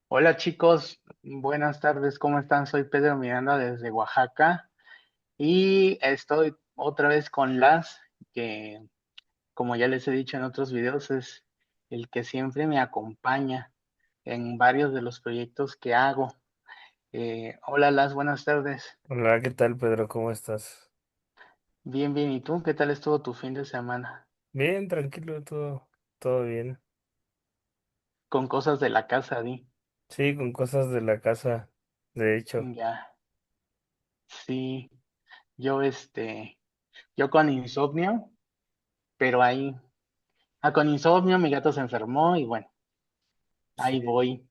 Hola chicos, buenas tardes, ¿cómo están? Soy Pedro Miranda desde Oaxaca y estoy otra vez con que como ya les he dicho en otros videos, es el que siempre me acompaña en varios de los proyectos que hago. Hola Las, buenas tardes. Hola, ¿qué tal, Pedro? ¿Cómo estás? Bien, bien, ¿y tú? ¿Qué tal estuvo tu fin de semana? Bien, tranquilo, todo bien. Con cosas de la casa, di. Sí, con cosas de la casa, de hecho. Ya, sí, yo yo con insomnio, pero con insomnio mi gato se enfermó y bueno. Sí, Ahí voy.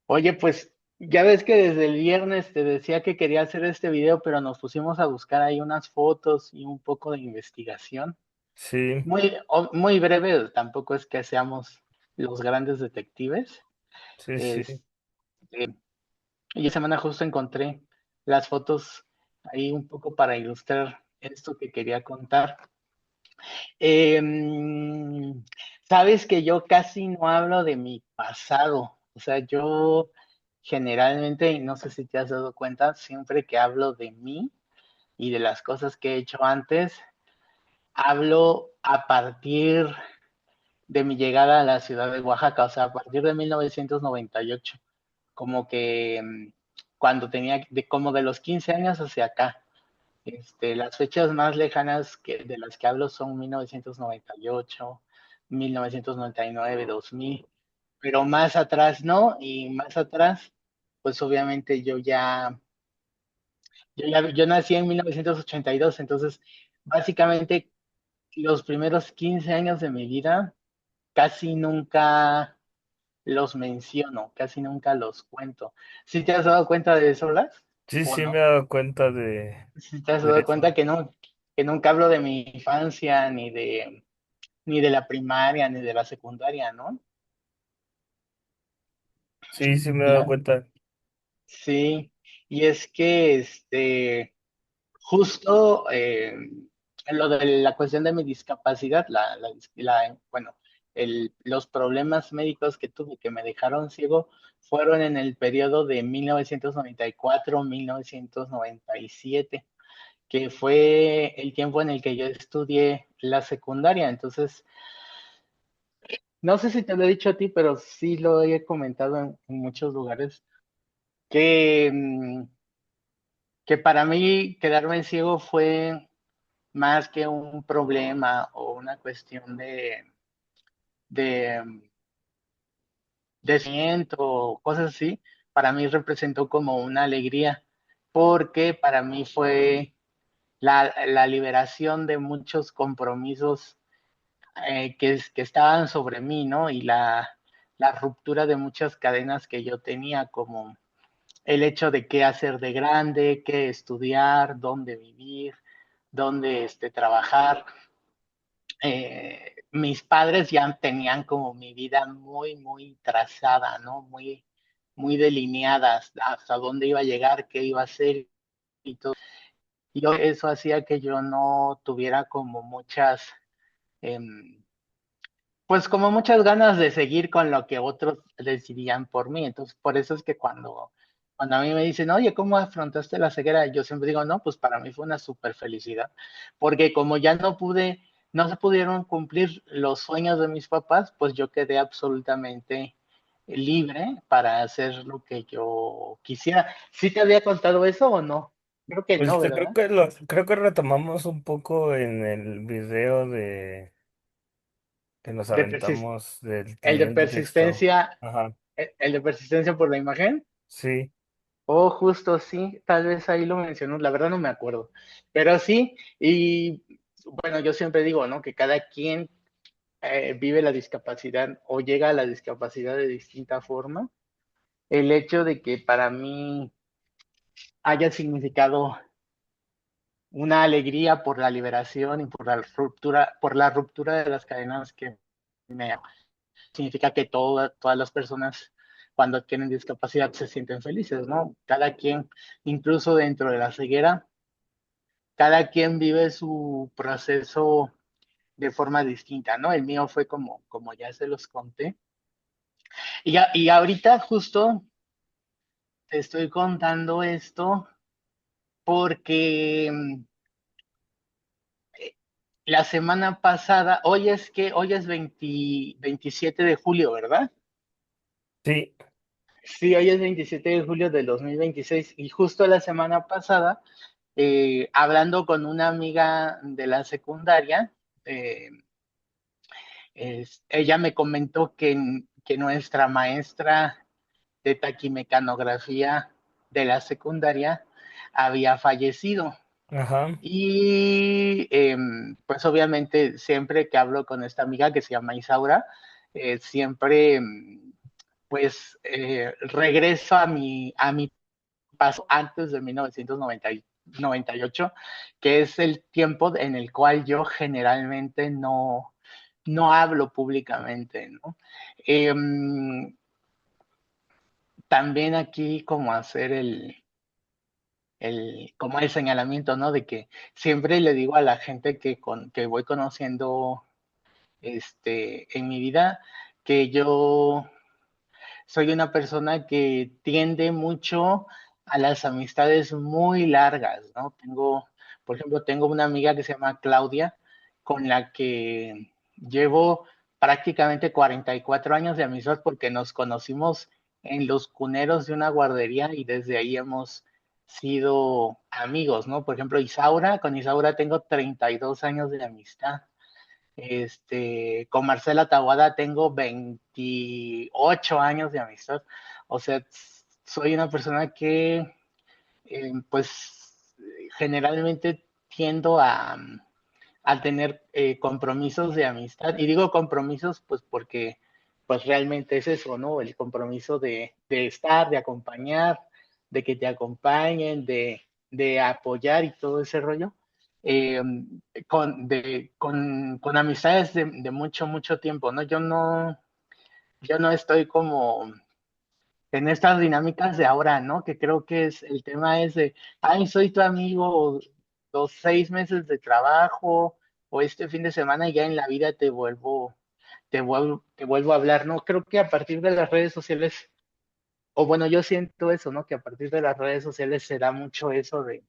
Oye, pues ya ves que desde el viernes te decía que quería hacer este video, pero nos pusimos a buscar ahí unas fotos y un poco de investigación. sí, Muy breve, tampoco es que seamos los grandes detectives. sí, sí, Este, y esta semana justo encontré las fotos ahí un poco para ilustrar esto que quería contar. Sabes que yo casi no hablo de mi pasado, o sea, yo generalmente, y no sé si te has dado cuenta, siempre que hablo de mí y de las cosas que he hecho antes, hablo a partir de mi llegada a la ciudad de Oaxaca, o sea, a partir de 1998, como que cuando como de los 15 años hacia acá. Las fechas más lejanas de las que hablo son 1998, 1999, 2000, pero más atrás no, y más atrás, pues obviamente yo nací en 1982, entonces básicamente los primeros 15 años de mi vida casi nunca los menciono, casi nunca los cuento. ¿Sí te has dado cuenta de eso, Blas? sí, ¿O sí me he no? dado cuenta ¿Sí te has de dado eso. cuenta que que nunca hablo de mi infancia, ni de la primaria, ni de la secundaria, ¿no? Sí, sí me he dado Ya, cuenta. sí. Y es que, justo lo de la cuestión de mi discapacidad, bueno, los problemas médicos que tuve que me dejaron ciego fueron en el periodo de 1994-1997, que fue el tiempo en el que yo estudié la secundaria. Entonces, no sé si te lo he dicho a ti, pero sí lo he comentado en muchos lugares, que, que para mí quedarme ciego fue más que un problema o una cuestión de, de sentimiento o cosas así. Para mí representó como una alegría, porque para mí fue la liberación de muchos compromisos que estaban sobre mí, ¿no? Y la ruptura de muchas cadenas que yo tenía, como el hecho de qué hacer de grande, qué estudiar, dónde vivir, dónde trabajar. Mis padres ya tenían como mi vida muy, muy trazada, ¿no? Muy, muy delineadas, hasta dónde iba a llegar, qué iba a hacer y todo. Eso hacía que yo no tuviera como eh, pues como muchas ganas de seguir con lo que otros decidían por mí. Entonces, por eso es que cuando a mí me dicen, oye, ¿cómo afrontaste la ceguera? Yo siempre digo, no, pues para mí fue una súper felicidad, porque como ya no se pudieron cumplir los sueños de mis papás, pues yo quedé absolutamente libre para hacer lo que yo quisiera. ¿Sí te había contado eso o no? Creo que Pues no, ¿verdad? creo que retomamos un poco en el video que nos De persis- aventamos del el de taller de texto. persistencia, Ajá, el de persistencia por la imagen. sí, Oh, justo sí, tal vez ahí lo mencionó, la verdad no me acuerdo, pero sí, y bueno, yo siempre digo, ¿no? Que cada quien vive la discapacidad o llega a la discapacidad de distinta forma. El hecho de que para mí haya significado una alegría por la liberación y por la ruptura de las cadenas que me significa que todas las personas cuando tienen discapacidad se sienten felices, ¿no? Cada quien, incluso dentro de la ceguera, cada quien vive su proceso de forma distinta, ¿no? El mío fue como ya se los conté, Y ahorita justo te estoy contando esto porque la semana pasada, hoy es 27 de julio, ¿verdad? Sí, Sí, hoy es 27 de julio del 2026 y justo la semana pasada, hablando con una amiga de la secundaria, eh, ella me comentó que nuestra maestra de taquimecanografía de la secundaria había fallecido. ajá, Y pues obviamente siempre que hablo con esta amiga que se llama Isaura, siempre pues regreso a mi paso antes de 1998, que es el tiempo en el cual yo generalmente no hablo públicamente, ¿no? Eh, También aquí como hacer como el señalamiento, ¿no? De que siempre le digo a la gente que voy conociendo en mi vida que yo soy una persona que tiende mucho a las amistades muy largas, ¿no? Por ejemplo, tengo una amiga que se llama Claudia, con la que llevo prácticamente 44 años de amistad porque nos conocimos en los cuneros de una guardería y desde ahí hemos sido amigos, ¿no? Por ejemplo, con Isaura tengo 32 años de amistad. Con Marcela Taguada tengo 28 años de amistad. O sea, soy una persona que, pues, generalmente tiendo a tener compromisos de amistad. Y digo compromisos, pues, porque, pues, realmente es eso, ¿no? El compromiso de estar, de acompañar, de que te acompañen, de apoyar y todo ese rollo. Eh, con amistades de mucho, mucho tiempo, ¿no? Yo no estoy como en estas dinámicas de ahora, ¿no? Que creo que el tema es de, ay, soy tu amigo, los 6 meses de trabajo o este fin de semana y ya en la vida te vuelvo a hablar, ¿no? Creo que a partir de las redes sociales, o bueno, yo siento eso, ¿no? Que a partir de las redes sociales se da mucho eso de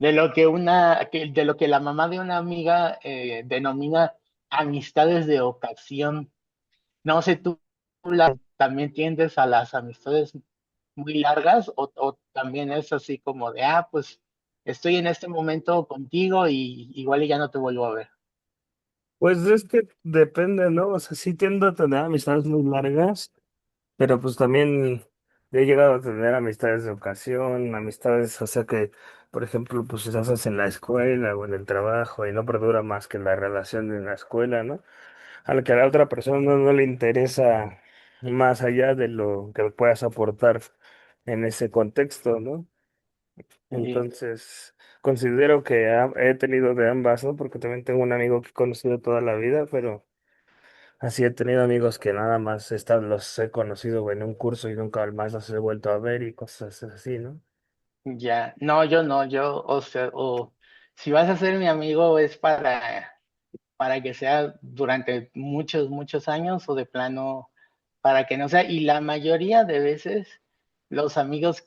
lo que la mamá de una amiga denomina amistades de ocasión. No sé, también tiendes a las amistades muy largas o también es así como de, pues estoy en este momento contigo y igual y ya no te vuelvo a ver. pues es que depende, ¿no? O sea, sí tiendo a tener amistades muy largas, pero pues también he llegado a tener amistades de ocasión, amistades, o sea que, por ejemplo, pues si haces en la escuela o en el trabajo y no perdura más que la relación en la escuela, ¿no? A la que a la otra persona no le interesa más allá de lo que puedas aportar en ese contexto, ¿no? Y Entonces, considero que he tenido de ambas, ¿no? Porque también tengo un amigo que he conocido toda la vida, pero así he tenido amigos que nada más los he conocido en un curso y nunca más los he vuelto a ver y cosas así, ¿no? ya, no, yo no, o sea, o si vas a ser mi amigo es para que sea durante muchos, muchos años o de plano para que no sea. Y la mayoría de veces los amigos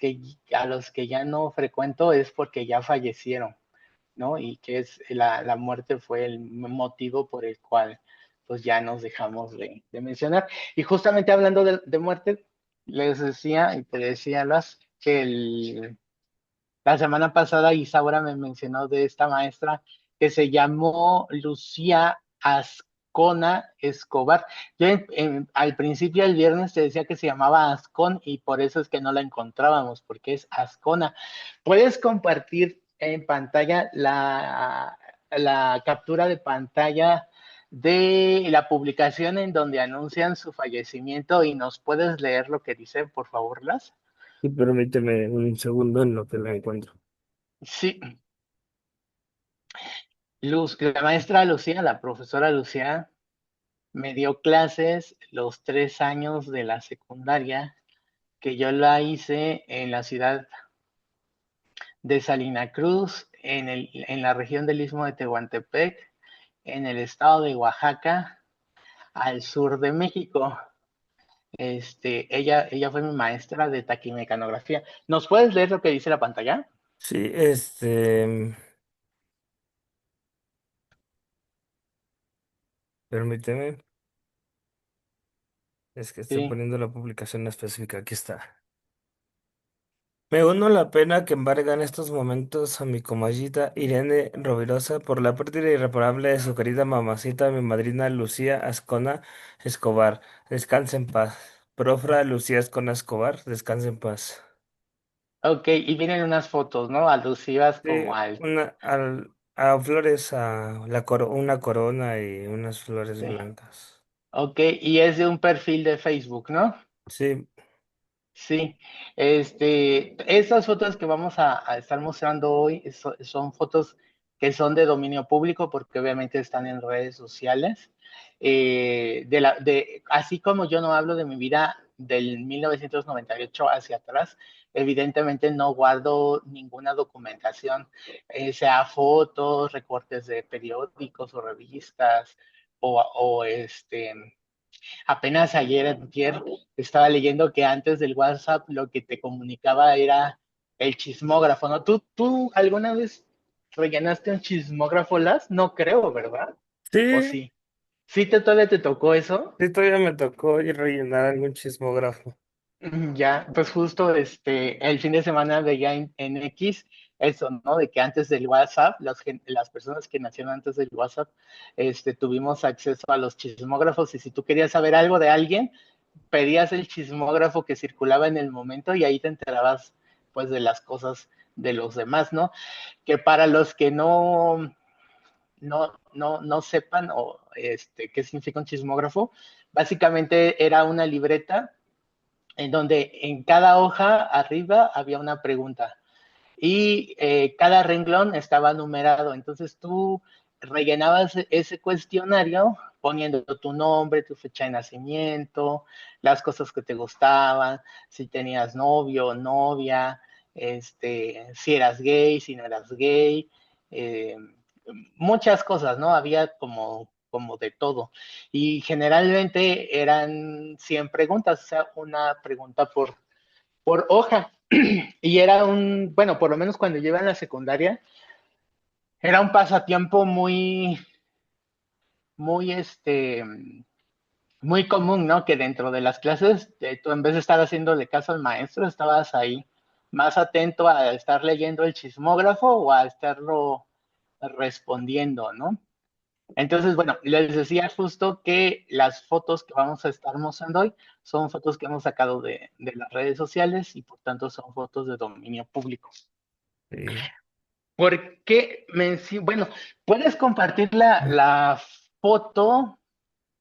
a los que ya no frecuento es porque ya fallecieron, ¿no? Y que la muerte fue el motivo por el cual pues ya nos dejamos de mencionar. Y justamente hablando de muerte, les decía y te decía que la semana pasada Isaura me mencionó de esta maestra que se llamó Lucía Ascona Escobar. Yo al principio el viernes te decía que se llamaba Ascon y por eso es que no la encontrábamos, porque es Ascona. ¿Puedes compartir en pantalla la captura de pantalla de la publicación en donde anuncian su fallecimiento y nos puedes leer lo que dice, por favor, Las? Y permíteme un segundo en lo que la encuentro. Sí, la maestra Lucía, la profesora Lucía, me dio clases los 3 años de la secundaria, que yo la hice en la ciudad de Salina Cruz, en la región del Istmo de Tehuantepec, en el estado de Oaxaca, al sur de México. Ella fue mi maestra de taquimecanografía. ¿Nos puedes leer lo que dice la pantalla? Sí, permíteme, es que estoy Sí. poniendo la publicación específica, aquí está. Me uno la pena que embarga en estos momentos a mi comallita Irene Rovirosa por la pérdida irreparable de su querida mamacita, mi madrina Lucía Ascona Escobar. Descanse en paz. Profra Lucía Ascona Escobar, descanse en paz. Ok, y vienen unas fotos, ¿no? Alusivas Sí, como al... a flores, una corona y unas flores Sí. blancas. Ok, y es de un perfil de Facebook, ¿no? Sí, Sí, estas fotos que vamos a estar mostrando hoy son fotos que son de dominio público porque obviamente están en redes sociales. Así como yo no hablo de mi vida del 1998 hacia atrás, evidentemente no guardo ninguna documentación, sea fotos, recortes de periódicos o revistas o apenas ayer, antier, estaba leyendo que antes del WhatsApp lo que te comunicaba era el chismógrafo, ¿no? ¿Tú alguna vez rellenaste un chismógrafo, Las? No creo, ¿verdad? ¿O sí, sí? ¿Sí todavía te tocó eso? sí, todavía me tocó ir rellenar algún chismógrafo. Ya, pues justo el fin de semana veía en X eso, ¿no? De que antes del WhatsApp, las personas que nacieron antes del WhatsApp, tuvimos acceso a los chismógrafos y si tú querías saber algo de alguien, pedías el chismógrafo que circulaba en el momento y ahí te enterabas pues de las cosas de los demás, ¿no? Que para los que no sepan o qué significa un chismógrafo, básicamente era una libreta en donde en cada hoja arriba había una pregunta y cada renglón estaba numerado. Entonces tú rellenabas ese cuestionario poniendo tu nombre, tu fecha de nacimiento, las cosas que te gustaban, si tenías novio o novia, si eras gay, si no eras gay, eh, muchas cosas, ¿no? Había como de todo. Y generalmente eran 100 preguntas, o sea, una pregunta por hoja. Y era bueno, por lo menos cuando yo iba en la secundaria, era un pasatiempo muy, muy común, ¿no? Que dentro de las clases, tú en vez de estar haciéndole caso al maestro, estabas ahí más atento a estar leyendo el chismógrafo o a estarlo respondiendo, ¿no? Entonces, bueno, les decía justo que las fotos que vamos a estar mostrando hoy son fotos que hemos sacado de las redes sociales y por tanto son fotos de dominio público. Sí. ¿Por qué bueno, puedes compartir la foto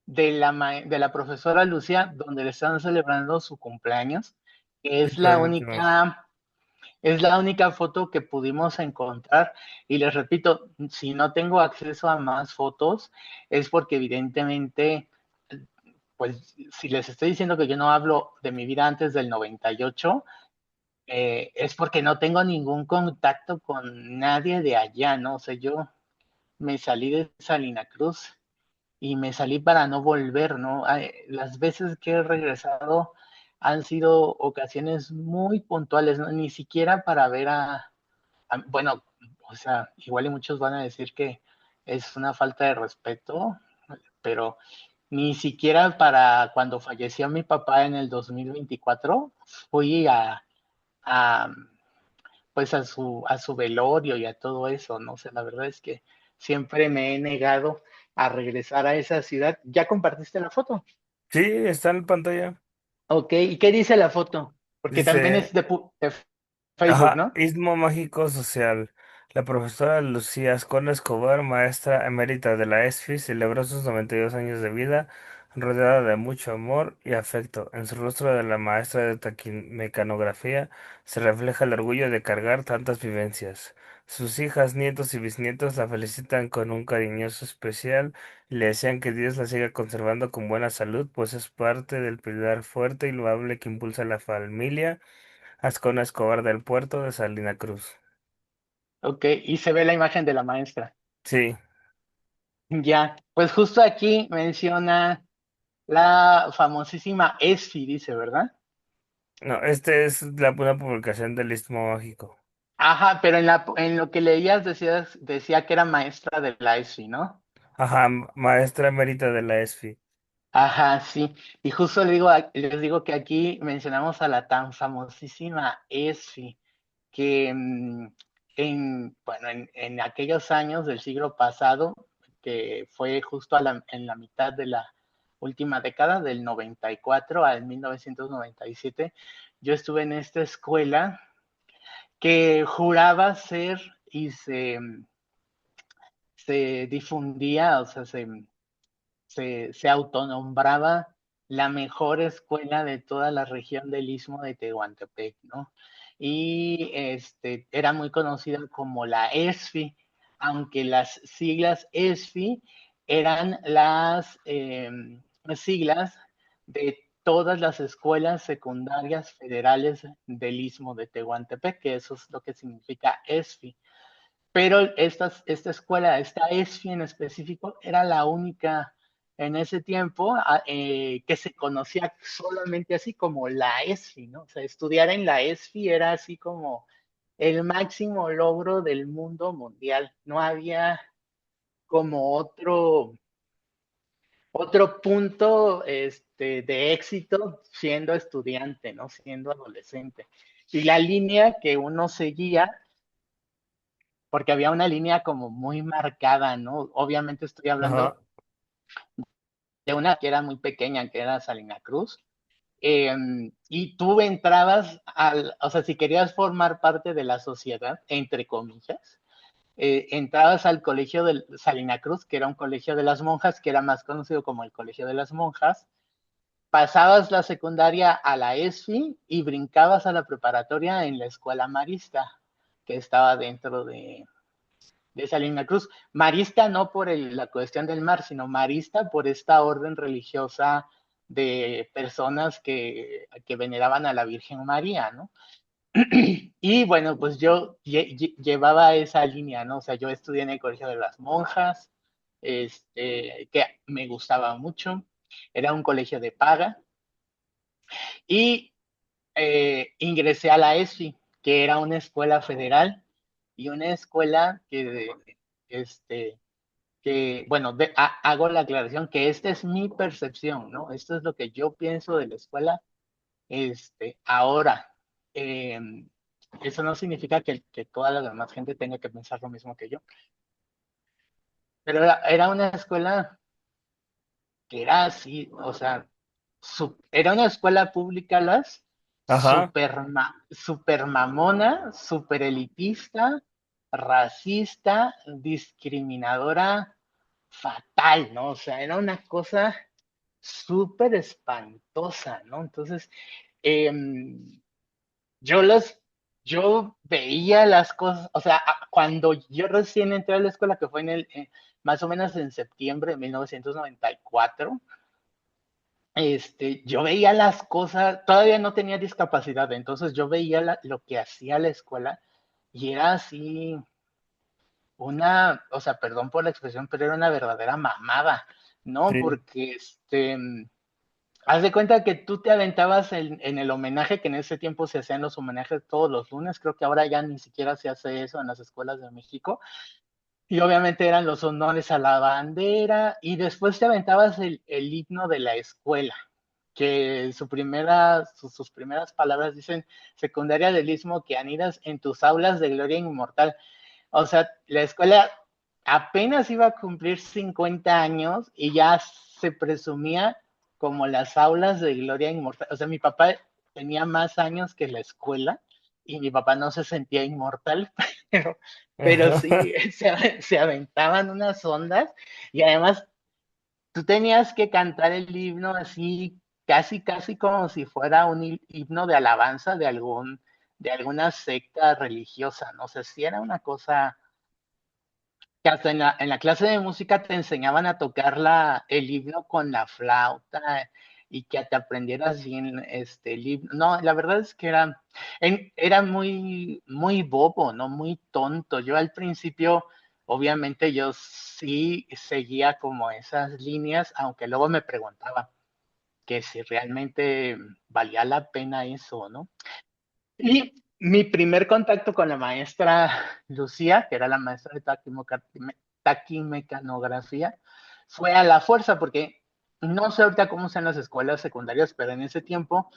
de la profesora Lucia donde le están celebrando su cumpleaños? Que Sí, permíteme. es la única foto que pudimos encontrar. Y les repito, si no tengo acceso a más fotos, es porque evidentemente, pues si les estoy diciendo que yo no hablo de mi vida antes del 98, es porque no tengo ningún contacto con nadie de allá, ¿no? O sea, yo me salí de Salina Cruz y me salí para no volver, ¿no? Las veces que he regresado han sido ocasiones muy puntuales, ¿no? Ni siquiera para ver bueno, o sea, igual y muchos van a decir que es una falta de respeto, pero ni siquiera para cuando falleció mi papá en el 2024 fui a pues a su velorio y a todo eso, ¿no? O sea, la verdad es que siempre me he negado a regresar a esa ciudad. ¿Ya compartiste la foto? Sí, está en pantalla. Ok, ¿y qué dice la foto? Porque también es Dice, de Facebook, ajá, ¿no? Istmo Mágico Social. La profesora Lucía Ascona Escobar, maestra emérita de la ESFI, celebró sus 92 años de vida, rodeada de mucho amor y afecto. En su rostro de la maestra de taquimecanografía se refleja el orgullo de cargar tantas vivencias. Sus hijas, nietos y bisnietos la felicitan con un cariñoso especial y le desean que Dios la siga conservando con buena salud, pues es parte del pilar fuerte y loable que impulsa a la familia Ascona Escobar del puerto de Salina Cruz. Ok, y se ve la imagen de la maestra. Sí, Ya, pues justo aquí menciona La famosísima ESFI, dice, ¿verdad? No, es una publicación del Istmo Mágico. Ajá, pero en lo que leías decía que era maestra de la ESFI, ¿no? Ajá, maestra emérita de la ESFI. Ajá, sí. Y justo les digo que aquí mencionamos a la tan famosísima ESFI, que bueno, en aquellos años del siglo pasado, que fue justo en la mitad de la última década, del 94 al 1997, yo estuve en esta escuela que juraba ser y se difundía, o sea, se autonombraba la mejor escuela de toda la región del Istmo de Tehuantepec, ¿no? Y era muy conocida como la ESFI, aunque las siglas ESFI eran las siglas de todas las escuelas secundarias federales del Istmo de Tehuantepec, que eso es lo que significa ESFI. Pero esta escuela, esta ESFI en específico, era la única en ese tiempo que se conocía solamente así como la ESFI, ¿no? O sea, estudiar en la ESFI era así como el máximo logro del mundo mundial. No había como otro punto de éxito siendo estudiante, ¿no? Siendo adolescente. Y la línea que uno seguía porque había una línea como muy marcada, ¿no? Obviamente estoy Ajá, hablando de una que era muy pequeña, que era Salina Cruz, y tú entrabas o sea, si querías formar parte de la sociedad, entre comillas, entrabas al colegio de Salina Cruz, que era un colegio de las monjas, que era más conocido como el colegio de las monjas, pasabas la secundaria a la ESFI y brincabas a la preparatoria en la escuela marista, que estaba dentro de Salina Cruz. Marista no por la cuestión del mar, sino marista por esta orden religiosa de personas que veneraban a la Virgen María, ¿no? Y bueno, pues yo llevaba esa línea, ¿no? O sea, yo estudié en el Colegio de las Monjas, que me gustaba mucho, era un colegio de paga, y ingresé a la ESFI, que era una escuela federal y una escuela este, bueno, hago la aclaración que esta es mi percepción, ¿no? Esto es lo que yo pienso de la escuela, ahora. Eh, Eso no significa que toda la demás gente tenga que pensar lo mismo que yo, pero era una escuela que era así, o sea, era una escuela pública, ajá. super mamona, super elitista, racista, discriminadora, fatal, ¿no? O sea, era una cosa súper espantosa, ¿no? Entonces, eh, yo los, yo veía las cosas, o sea, cuando yo recién entré a la escuela, que fue más o menos en septiembre de 1994, yo veía las cosas, todavía no tenía discapacidad, entonces yo veía lo que hacía la escuela y era así o sea, perdón por la expresión, pero era una verdadera mamada, ¿no? Sí, Porque haz de cuenta que tú te aventabas en el homenaje, que en ese tiempo se hacían los homenajes todos los lunes, creo que ahora ya ni siquiera se hace eso en las escuelas de México, y obviamente eran los honores a la bandera, y después te aventabas el himno de la escuela, que sus primeras palabras dicen, secundaria del Istmo, que anidas en tus aulas de gloria inmortal. O sea, la escuela apenas iba a cumplir 50 años y ya se presumía como las aulas de gloria inmortal. O sea, mi papá tenía más años que la escuela y mi papá no se sentía inmortal, pero, pero sí, se aventaban unas ondas y además tú tenías que cantar el himno así, casi, casi como si fuera un himno de alabanza de alguna secta religiosa, ¿no? O sea, sí era una cosa que hasta en la clase de música te enseñaban a tocar el himno con la flauta y que te aprendieras bien el himno. No, la verdad es que era muy, muy bobo, ¿no? Muy tonto. Yo al principio, obviamente, yo sí seguía como esas líneas, aunque luego me preguntaba. que si realmente valía la pena eso, ¿no? Y mi primer contacto con la maestra Lucía, que era la maestra de taquimecanografía, fue a la fuerza, porque no sé ahorita cómo sean las escuelas secundarias, pero en ese tiempo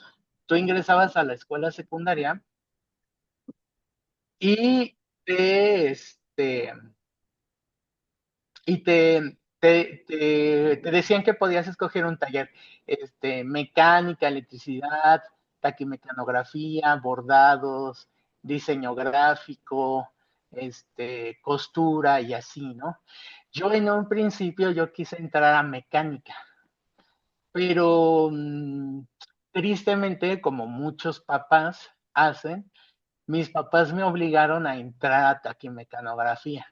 tú ingresabas a la escuela secundaria y te, este, te decían que podías escoger un taller, mecánica, electricidad, taquimecanografía, bordados, diseño gráfico, costura y así, ¿no? Yo en un principio yo quise entrar a mecánica, pero tristemente, como muchos papás hacen, mis papás me obligaron a entrar a taquimecanografía.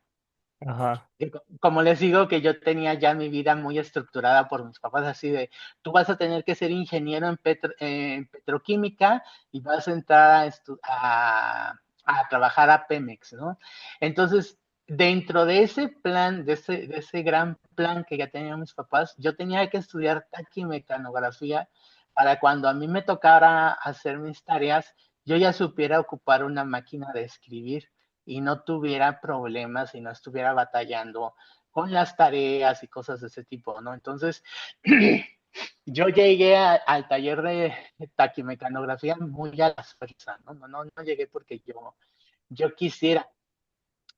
Ajá, Como les digo, que yo tenía ya mi vida muy estructurada por mis papás, así de, tú vas a tener que ser ingeniero en petroquímica y vas a entrar a trabajar a Pemex, ¿no? Entonces, dentro de ese plan, de ese gran plan que ya tenían mis papás, yo tenía que estudiar taquimecanografía para cuando a mí me tocara hacer mis tareas, yo ya supiera ocupar una máquina de escribir y no tuviera problemas y no estuviera batallando con las tareas y cosas de ese tipo, ¿no? Entonces, yo llegué al taller de taquimecanografía muy a la fuerza, ¿no? No llegué porque yo quisiera.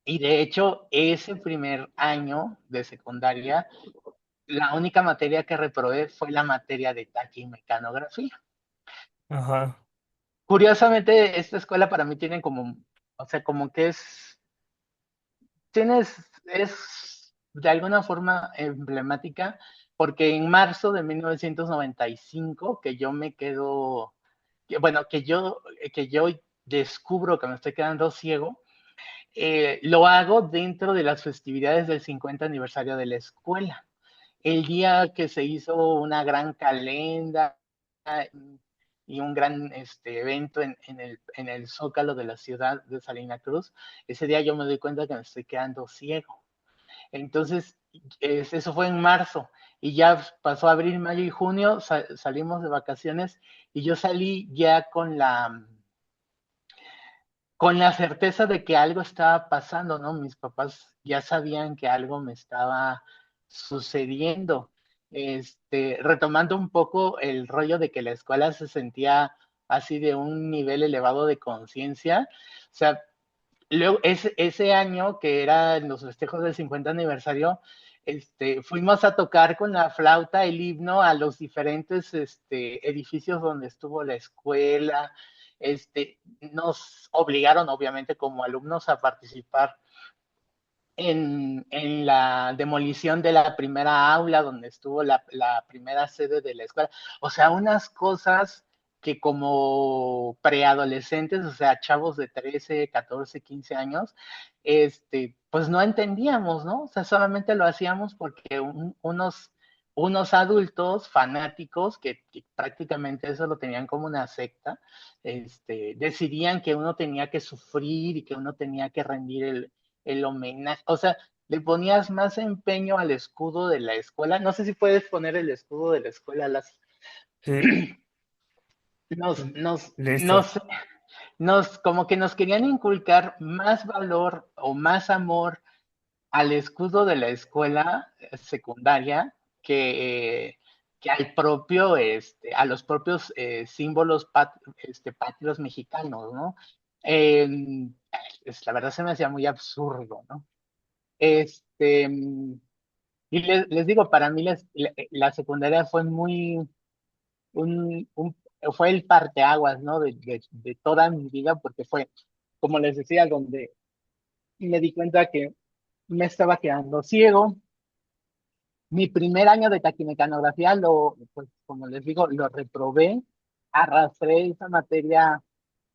Y de hecho, ese primer año de secundaria, la única materia que reprobé fue la materia de taquimecanografía. ajá, Curiosamente, esta escuela para mí tiene como, o sea, como que es de alguna forma emblemática, porque en marzo de 1995, que yo me quedo, bueno, que yo descubro que me estoy quedando ciego, lo hago dentro de las festividades del 50 aniversario de la escuela. El día que se hizo una gran calenda y un gran evento en el Zócalo de la ciudad de Salina Cruz, ese día yo me doy cuenta que me estoy quedando ciego. Entonces, eso fue en marzo y ya pasó abril, mayo y junio, salimos de vacaciones y yo salí ya con la certeza de que algo estaba pasando, ¿no? Mis papás ya sabían que algo me estaba sucediendo. Retomando un poco el rollo de que la escuela se sentía así de un nivel elevado de conciencia, o sea, luego, ese año que era en los festejos del 50 aniversario, fuimos a tocar con la flauta el himno a los diferentes edificios donde estuvo la escuela. Nos obligaron, obviamente, como alumnos a participar en la demolición de la primera aula donde estuvo la primera sede de la escuela. O sea, unas cosas que como preadolescentes, o sea, chavos de 13, 14, 15 años, pues no entendíamos, ¿no? O sea, solamente lo hacíamos porque unos adultos fanáticos que prácticamente eso lo tenían como una secta, decidían que uno tenía que sufrir y que uno tenía que rendir el homenaje, o sea, le ponías más empeño al escudo de la escuela. No sé si puedes poner el escudo de la escuela, sí, nos, nos, listo. nos, como que nos querían inculcar más valor o más amor al escudo de la escuela secundaria que al propio, a los propios símbolos patrios mexicanos, ¿no? Eh, la verdad se me hacía muy absurdo, ¿no? Este, y les digo, para mí la secundaria fue un, un- fue el parteaguas, ¿no? De toda mi vida, porque fue, como les decía, donde me di cuenta que me estaba quedando ciego. Mi primer año de taquimecanografía pues como les digo, lo reprobé, arrastré esa materia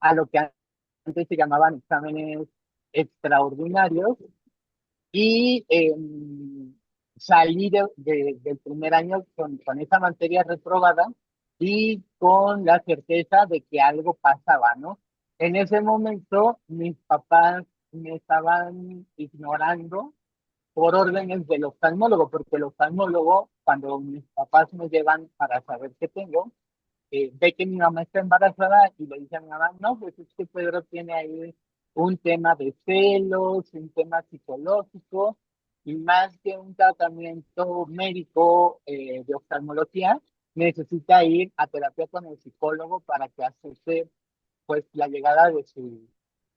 a lo que antes se llamaban exámenes extraordinarios y salí del primer año con esa materia reprobada y con la certeza de que algo pasaba, ¿no? En ese momento mis papás me estaban ignorando por órdenes del oftalmólogo, porque el oftalmólogo, cuando mis papás me llevan para saber qué tengo, ve que mi mamá está embarazada y le dice a mi mamá, no, pues es que Pedro tiene ahí un tema de celos, un tema psicológico, y más que un tratamiento médico de oftalmología, necesita ir a terapia con el psicólogo para que asesore pues la llegada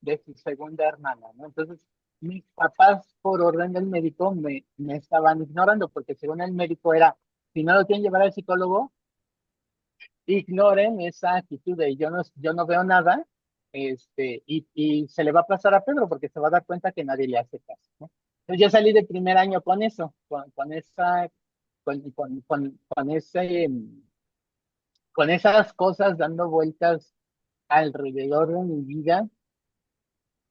de su segunda hermana, ¿no? Entonces, mis papás, por orden del médico, me estaban ignorando, porque según el médico era, si no lo quieren llevar al psicólogo, ignoren esa actitud de yo no veo nada, y se le va a pasar a Pedro porque se va a dar cuenta que nadie le hace caso, ¿no? Entonces yo salí de primer año con eso, con con esas cosas dando vueltas alrededor de mi vida.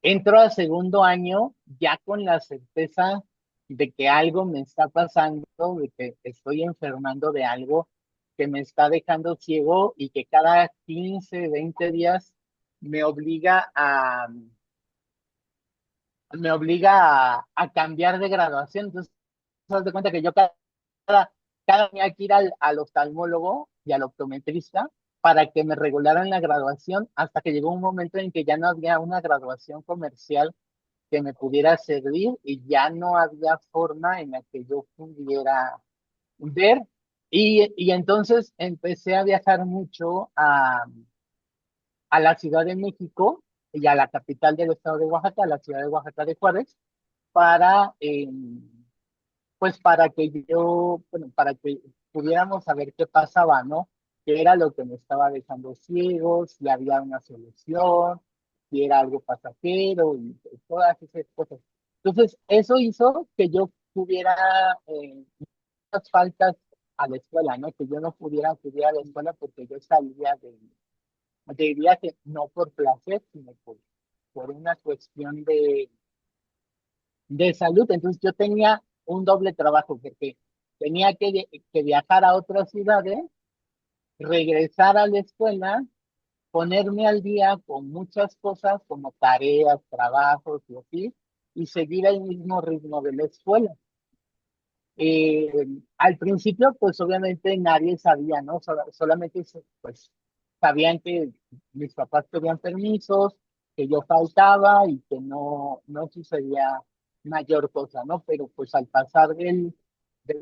Entro a segundo año ya con la certeza de que algo me está pasando, de que estoy enfermando de algo que me está dejando ciego y que cada 15 20 días me obliga a, a cambiar de graduación. Entonces, te das cuenta que yo cada tenía que ir al oftalmólogo y al optometrista para que me regularan la graduación hasta que llegó un momento en que ya no había una graduación comercial que me pudiera servir y ya no había forma en la que yo pudiera ver. Y entonces empecé a viajar mucho a la Ciudad de México y a la capital del estado de Oaxaca, a la ciudad de Oaxaca de Juárez, para, pues para que yo, bueno, para que pudiéramos saber qué pasaba, ¿no? Qué era lo que me estaba dejando ciego, si había una solución, si era algo pasajero y todas esas cosas. Entonces, eso hizo que yo tuviera muchas faltas a la escuela, ¿no? Que yo no pudiera acudir a la escuela porque yo salía de viaje, no por placer, sino por una cuestión de salud. Entonces yo tenía un doble trabajo porque tenía que viajar a otras ciudades, regresar a la escuela, ponerme al día con muchas cosas como tareas, trabajos y así, y seguir el mismo ritmo de la escuela. Eh, Al principio, pues obviamente nadie sabía, ¿no? Solamente pues sabían que mis papás pedían permisos, que yo faltaba y que no sucedía mayor cosa, ¿no? Pero pues al pasar de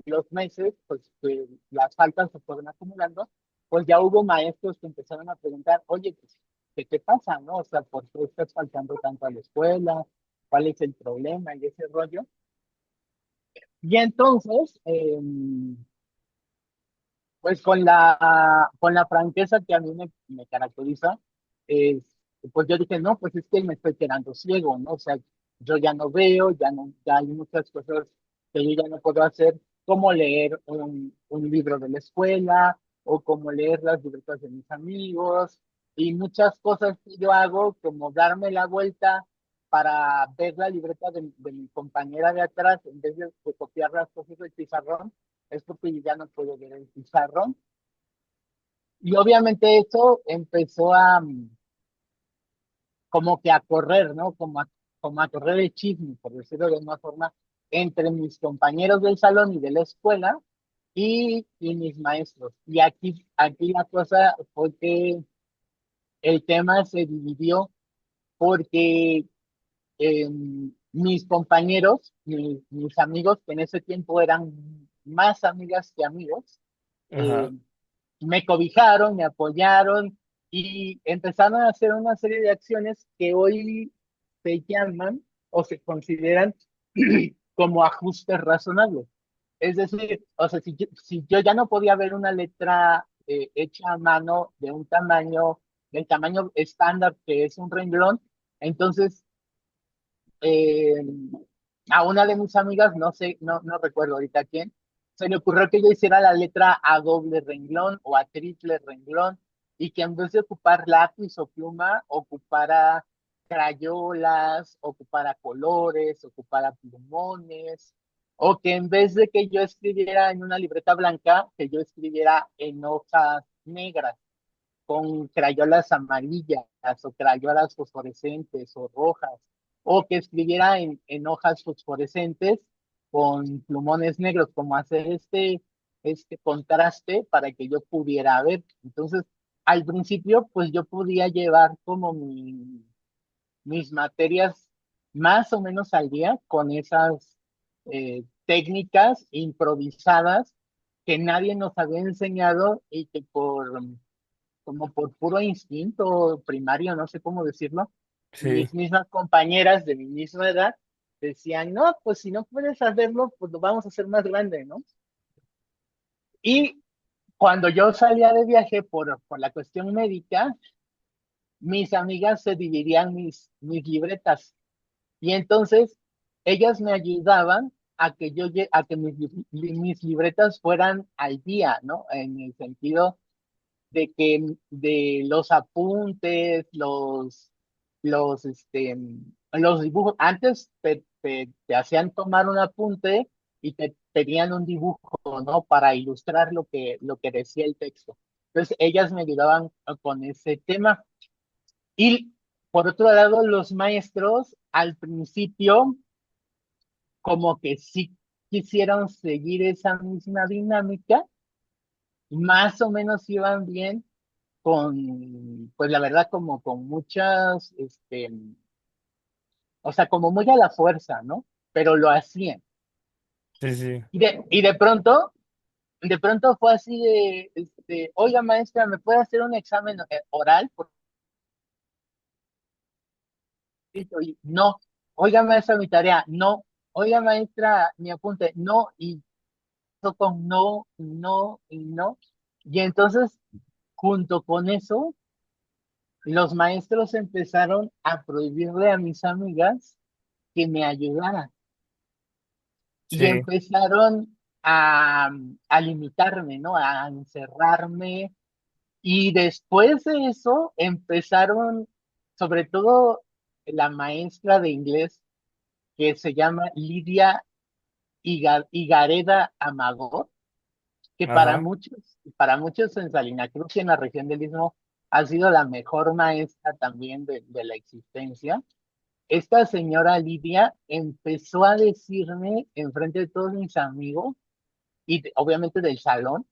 los meses, pues que las faltas se fueron acumulando, pues ya hubo maestros que empezaron a preguntar, oye, pues, ¿qué pasa, no? O sea, ¿por qué estás faltando tanto a la escuela? ¿Cuál es el problema? Y ese rollo. Y entonces, pues con la franqueza que a mí me caracteriza, es, pues yo dije, no, pues es que me estoy quedando ciego, ¿no? O sea, yo ya no veo, ya hay muchas cosas que yo ya no puedo hacer, como leer un libro de la escuela o como leer las libretas de mis amigos y muchas cosas que yo hago, como darme la vuelta para ver la libreta de mi compañera de atrás en vez de copiar las cosas del pizarrón, es porque yo ya no puedo ver el pizarrón. Y obviamente eso empezó a como que a correr, ¿no? Como a correr el chisme, por decirlo de una forma, entre mis compañeros del salón y de la escuela y mis maestros. Y aquí la cosa fue que el tema se dividió porque mis compañeros, mis amigos, que en ese tiempo eran más amigas que amigos, eh, Ajá. me cobijaron, me apoyaron y empezaron a hacer una serie de acciones que hoy se llaman o se consideran como ajustes razonables. Es decir, o sea, si yo ya no podía ver una letra hecha a mano de un tamaño, del tamaño estándar que es un renglón, entonces eh, a una de mis amigas, no sé, no recuerdo ahorita quién, se le ocurrió que yo hiciera la letra a doble renglón o a triple renglón y que en vez de ocupar lápiz o pluma, ocupara crayolas, ocupara colores, ocupara plumones, o que en vez de que yo escribiera en una libreta blanca, que yo escribiera en hojas negras con crayolas amarillas o crayolas fosforescentes o rojas, o que escribiera en hojas fosforescentes con plumones negros, como hacer este contraste para que yo pudiera ver. Entonces, al principio, pues yo podía llevar como mis materias más o menos al día con esas técnicas improvisadas que nadie nos había enseñado y que como por puro instinto primario, no sé cómo decirlo, Sí, mis mismas compañeras de mi misma edad decían, no, pues si no puedes hacerlo, pues lo vamos a hacer más grande, ¿no? Y cuando yo salía de viaje por la cuestión médica, mis amigas se dividían mis libretas y entonces ellas me ayudaban a que mis libretas fueran al día, ¿no? En el sentido de que de los apuntes, los dibujos, antes te hacían tomar un apunte y te pedían un dibujo, ¿no? Para ilustrar lo que decía el texto. Entonces, ellas me ayudaban con ese tema. Y por otro lado, los maestros al principio como que sí quisieron seguir esa misma dinámica, más o menos iban bien pues la verdad, como con muchas, o sea, como muy a la fuerza, ¿no? Pero lo hacían. sí, sí, Y de pronto fue así oiga, maestra, ¿me puede hacer un examen oral? Por escrito? Y no. Oiga, maestra, mi tarea, no. Oiga, maestra, mi apunte, no. Y todo con no, no y no. Y entonces, junto con eso, los maestros empezaron a prohibirle a mis amigas que me ayudaran y sí, empezaron a limitarme, ¿no? A encerrarme. Y después de eso empezaron, sobre todo la maestra de inglés, que se llama Lidia Higareda Amador, que ajá, para muchos en Salina Cruz y en la región del Istmo ha sido la mejor maestra también de la existencia. Esta señora Lidia empezó a decirme enfrente de todos mis amigos obviamente del salón,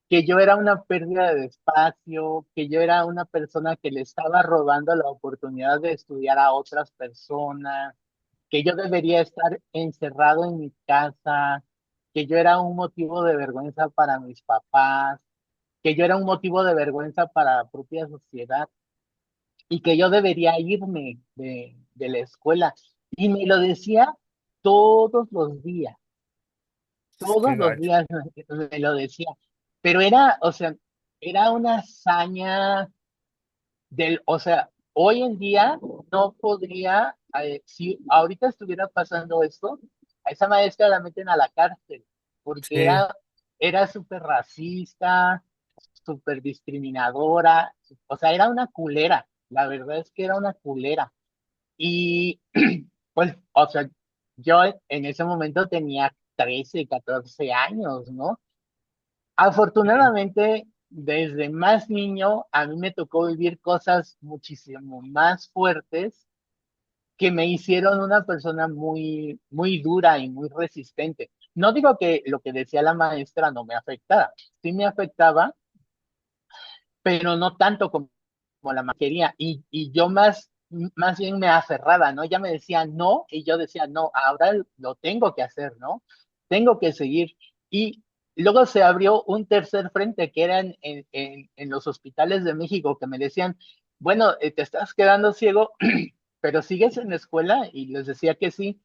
que yo era una pérdida de espacio, que yo era una persona que le estaba robando la oportunidad de estudiar a otras personas, que yo debería estar encerrado en mi casa, que yo era un motivo de vergüenza para mis papás, que yo era un motivo de vergüenza para la propia sociedad y que yo debería irme de la escuela. Y me lo decía todos los días, qué todos los gacho. días me lo decía, pero era, o sea, era una hazaña o sea, hoy en día no podría, si ahorita estuviera pasando esto, a esa maestra la meten a la cárcel, porque Sí, era súper racista, súper discriminadora, o sea, era una culera, la verdad es que era una culera. Y pues, o sea, yo en ese momento tenía 13 14 años, ¿no? sí, Afortunadamente, desde más niño, a mí me tocó vivir cosas muchísimo más fuertes que me hicieron una persona muy, muy dura y muy resistente. No digo que lo que decía la maestra no me afectara, sí me afectaba, pero no tanto como la maquería. Y yo más bien me aferraba, ¿no? Ya me decía no y yo decía no, ahora lo tengo que hacer, ¿no? Tengo que seguir. Y luego se abrió un tercer frente que era en los hospitales de México que me decían, bueno, te estás quedando ciego, pero sigues en la escuela y les decía que sí.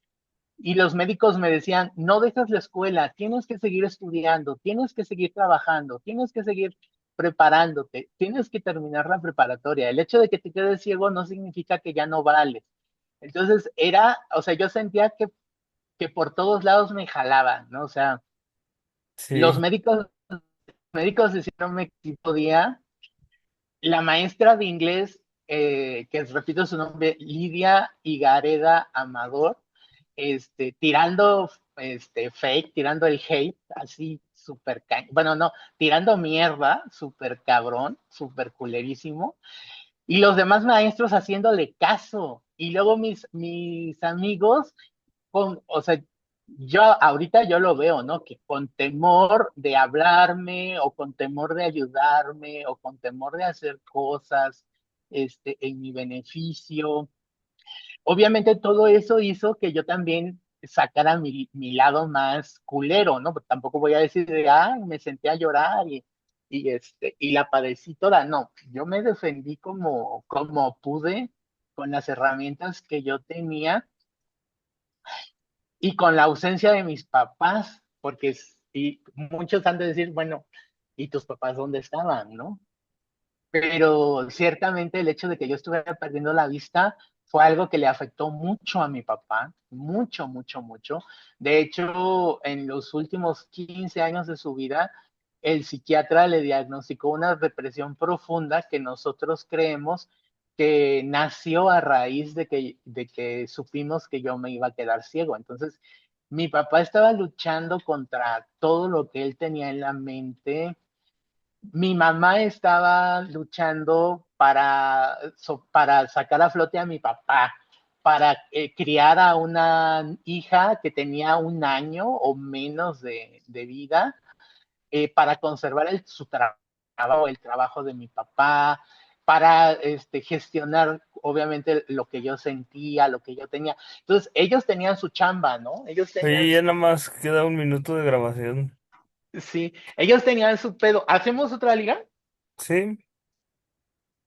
Y los médicos me decían, no dejes la escuela, tienes que seguir estudiando, tienes que seguir trabajando, tienes que seguir preparándote, tienes que terminar la preparatoria. El hecho de que te quedes ciego no significa que ya no vales. Entonces o sea, yo sentía que por todos lados me jalaban, ¿no? O sea, los sí, médicos decían que sí podía. La maestra de inglés, que repito su nombre, Lidia Higareda Amador, tirando fake, tirando el hate, así súper, bueno, no, tirando mierda, súper cabrón, súper culerísimo, y los demás maestros haciéndole caso, y luego mis amigos, o sea, yo ahorita yo lo veo, ¿no? Que con temor de hablarme o con temor de ayudarme o con temor de hacer cosas en mi beneficio. Obviamente todo eso hizo que yo también sacara mi lado más culero, ¿no? Porque tampoco voy a decir de, ah, me senté a llorar y la padecí toda. No, yo me defendí como pude con las herramientas que yo tenía y con la ausencia de mis papás, porque y muchos han de decir, bueno, ¿y tus papás dónde estaban, no? Pero ciertamente el hecho de que yo estuviera perdiendo la vista fue algo que le afectó mucho a mi papá, mucho, mucho, mucho. De hecho, en los últimos 15 años de su vida, el psiquiatra le diagnosticó una depresión profunda que nosotros creemos que nació a raíz de que supimos que yo me iba a quedar ciego. Entonces, mi papá estaba luchando contra todo lo que él tenía en la mente. Mi mamá estaba luchando para sacar a flote a mi papá, para criar a una hija que tenía 1 año o menos de vida, para conservar su trabajo, el trabajo de mi papá, para gestionar obviamente lo que yo sentía, lo que yo tenía. Entonces, ellos tenían su chamba, ¿no? Ellos tenían Oye, ya nada más queda un minuto de grabación. sí, ellos tenían su pedo. ¿Hacemos otra liga? Sí,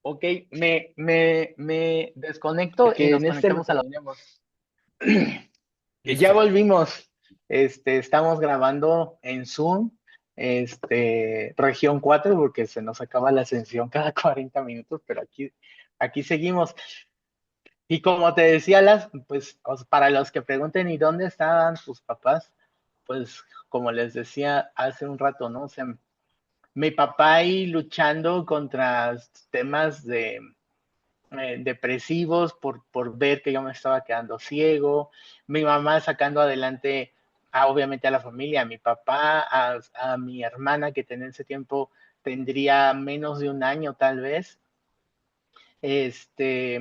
Ok, me desconecto y Que nos en este conectamos a la... tenemos. Ya listo. volvimos. Estamos grabando en Zoom, región 4 porque se nos acaba la sesión cada 40 minutos, pero aquí seguimos. Y como te decía, pues para los que pregunten, ¿y dónde estaban sus papás? Pues como les decía hace un rato, ¿no? O sea, mi papá ahí luchando contra temas depresivos por ver que yo me estaba quedando ciego, mi mamá sacando adelante obviamente a la familia, a mi papá, a mi hermana que en ese tiempo tendría menos de 1 año tal vez, este,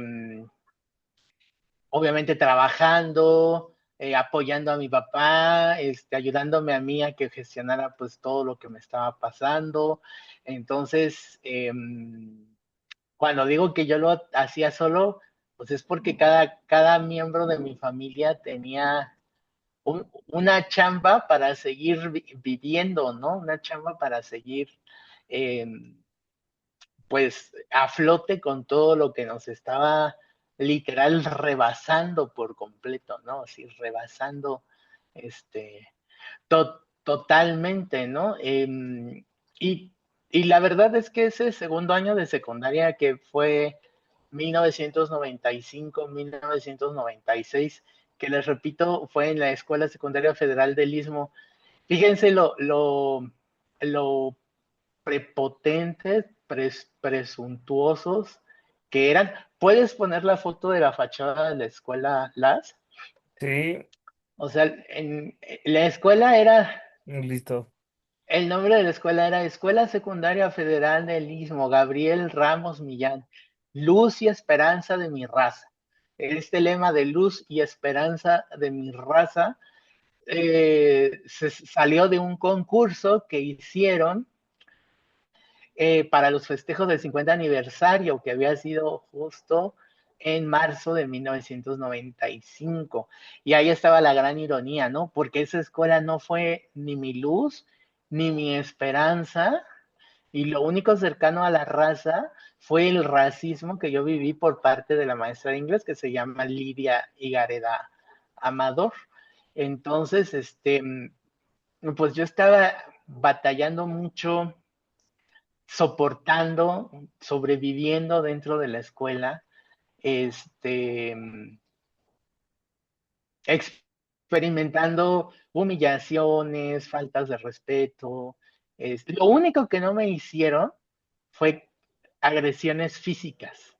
obviamente trabajando, apoyando a mi papá, ayudándome a mí a que gestionara pues todo lo que me estaba pasando. Entonces, cuando digo que yo lo hacía solo, pues es porque cada miembro de mi familia tenía una chamba para seguir viviendo, ¿no? Una chamba para seguir, eh, pues, a flote con todo lo que nos estaba literal rebasando por completo, ¿no? Así, rebasando, este, totalmente, ¿no? Y, y la verdad es que ese segundo año de secundaria que fue 1995-1996, que les repito, fue en la Escuela Secundaria Federal del Istmo. Fíjense lo prepotentes, presuntuosos que eran. ¿Puedes poner la foto de la fachada de la escuela Las? Sí, O sea, la escuela era listo. el nombre de la escuela era Escuela Secundaria Federal del Istmo, Gabriel Ramos Millán, luz y esperanza de mi raza. Este lema de luz y esperanza de mi raza se salió de un concurso que hicieron para los festejos del 50 aniversario, que había sido justo en marzo de 1995. Y ahí estaba la gran ironía, ¿no? Porque esa escuela no fue ni mi luz, ni mi esperanza, y lo único cercano a la raza fue el racismo que yo viví por parte de la maestra de inglés que se llama Lidia Higareda Amador. Entonces, pues yo estaba batallando mucho, soportando, sobreviviendo dentro de la escuela, este, experimentando humillaciones, faltas de respeto. Lo único que no me hicieron fue agresiones físicas,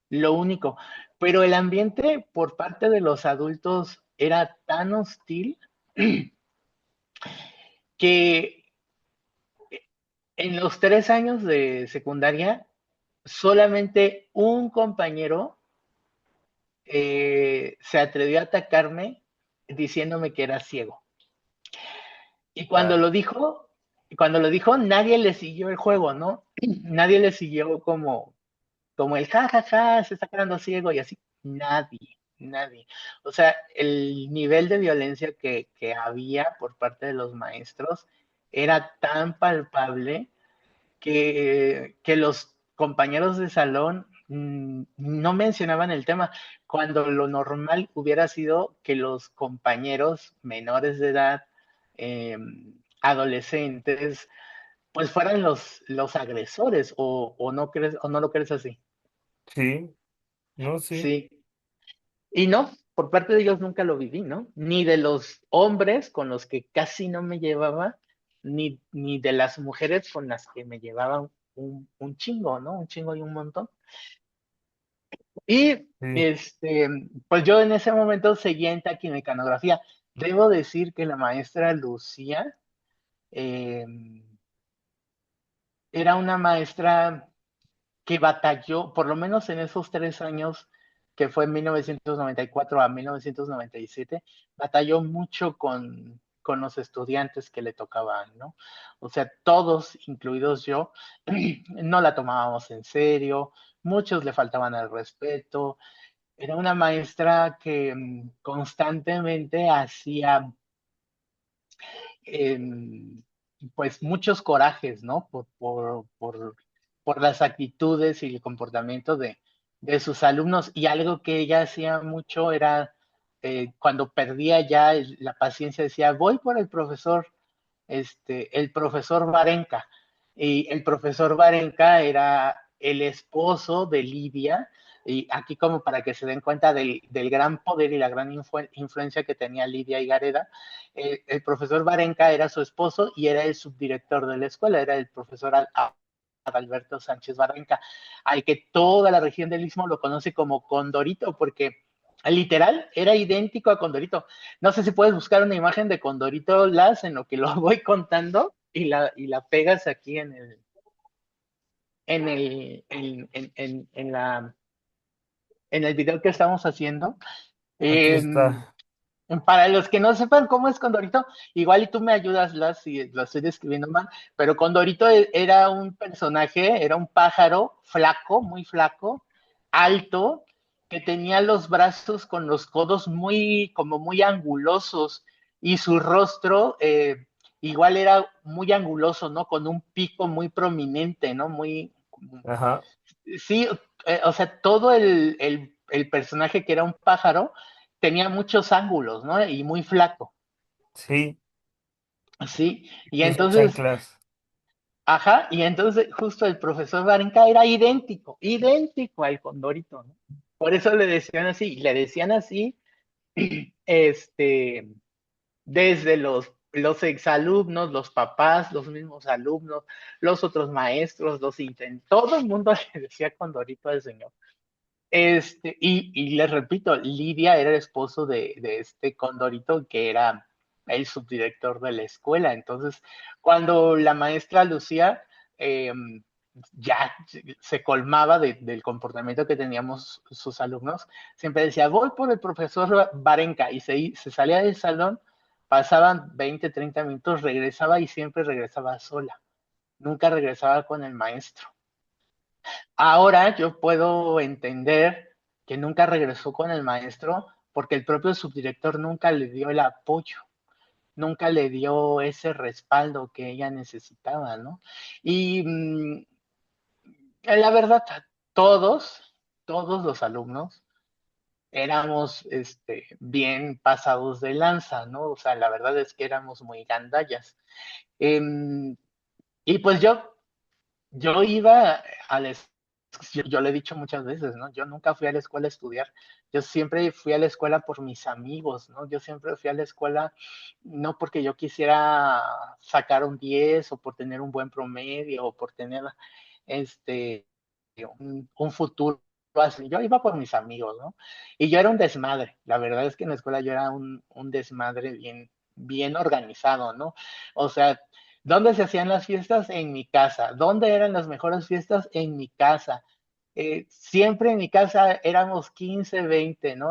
lo único. Pero el ambiente por parte de los adultos era tan hostil que en los 3 años de secundaria solamente un compañero se atrevió a atacarme diciéndome que era ciego. Y Ah, cuando lo dijo, nadie le siguió el juego, ¿no? Nadie le siguió como el ja, ja, ja, se está quedando ciego y así. Nadie, nadie. O sea, el nivel de violencia que había por parte de los maestros era tan palpable que los compañeros de salón no mencionaban el tema, cuando lo normal hubiera sido que los compañeros menores de edad, eh, adolescentes, pues fueran los agresores, o no crees, o no lo crees así. sí, no, sí. Sí, y no, por parte de ellos nunca lo viví, ¿no? Ni de los hombres con los que casi no me llevaba, ni de las mujeres con las que me llevaban un chingo, ¿no? Un chingo y un montón. Y Sí, pues yo en ese momento seguía en taquimecanografía. Debo decir que la maestra Lucía eh, era una maestra que batalló, por lo menos en esos 3 años, que fue en 1994 a 1997, batalló mucho con los estudiantes que le tocaban, ¿no? O sea, todos, incluidos yo, no la tomábamos en serio, muchos le faltaban al respeto. Era una maestra que constantemente hacía eh, pues muchos corajes, ¿no? Por las actitudes y el comportamiento de sus alumnos. Y algo que ella hacía mucho era, cuando perdía ya la paciencia, decía, voy por el profesor Varenca. Y el profesor Varenca era el esposo de Lidia, y aquí como para que se den cuenta del gran poder y la gran influencia que tenía Lidia Higareda, el profesor Varenca era su esposo y era el subdirector de la escuela, era el profesor Alberto Sánchez Barranca, al que toda la región del Istmo lo conoce como Condorito, porque literal era idéntico a Condorito. No sé si puedes buscar una imagen de Condorito Las en lo que lo voy contando y la pegas aquí en el video que estamos haciendo. aquí Eh, está. para los que no sepan cómo es Condorito, igual y tú me ayudas, Las, si lo estoy describiendo mal, pero Condorito era un personaje, era un pájaro flaco, muy flaco, alto, que tenía los brazos con los codos como muy angulosos, y su rostro igual era muy anguloso, ¿no? Con un pico muy prominente, ¿no? Ajá, Sí, o sea, todo el personaje, que era un pájaro, tenía muchos ángulos, ¿no? Y muy flaco, sí, ¿sí? Y y usa entonces, chanclas. ajá, y entonces justo el profesor Barenca era idéntico, idéntico al Condorito, ¿no? Por eso le decían así, este, desde los exalumnos, los papás, los mismos alumnos, los otros maestros, todo el mundo le decía Condorito al señor. Y les repito, Lidia era el esposo de este Condorito, que era el subdirector de la escuela. Entonces, cuando la maestra Lucía eh, ya se colmaba del comportamiento que teníamos sus alumnos, siempre decía, voy por el profesor Barenca, y se salía del salón, pasaban 20, 30 minutos, regresaba y siempre regresaba sola, nunca regresaba con el maestro. Ahora yo puedo entender que nunca regresó con el maestro porque el propio subdirector nunca le dio el apoyo, nunca le dio ese respaldo que ella necesitaba, ¿no? Y la verdad, todos los alumnos éramos bien pasados de lanza, ¿no? O sea, la verdad es que éramos muy gandallas. Em, y pues yo iba a la yo le he dicho muchas veces, ¿no? Yo nunca fui a la escuela a estudiar, yo siempre fui a la escuela por mis amigos, ¿no? Yo siempre fui a la escuela no porque yo quisiera sacar un 10 o por tener un buen promedio o por tener este un futuro así. Yo iba por mis amigos, ¿no? Y yo era un desmadre, la verdad es que en la escuela yo era un desmadre bien organizado, ¿no? O sea, ¿dónde se hacían las fiestas? En mi casa. ¿Dónde eran las mejores fiestas? En mi casa. siempre en mi casa éramos 15, 20, ¿no?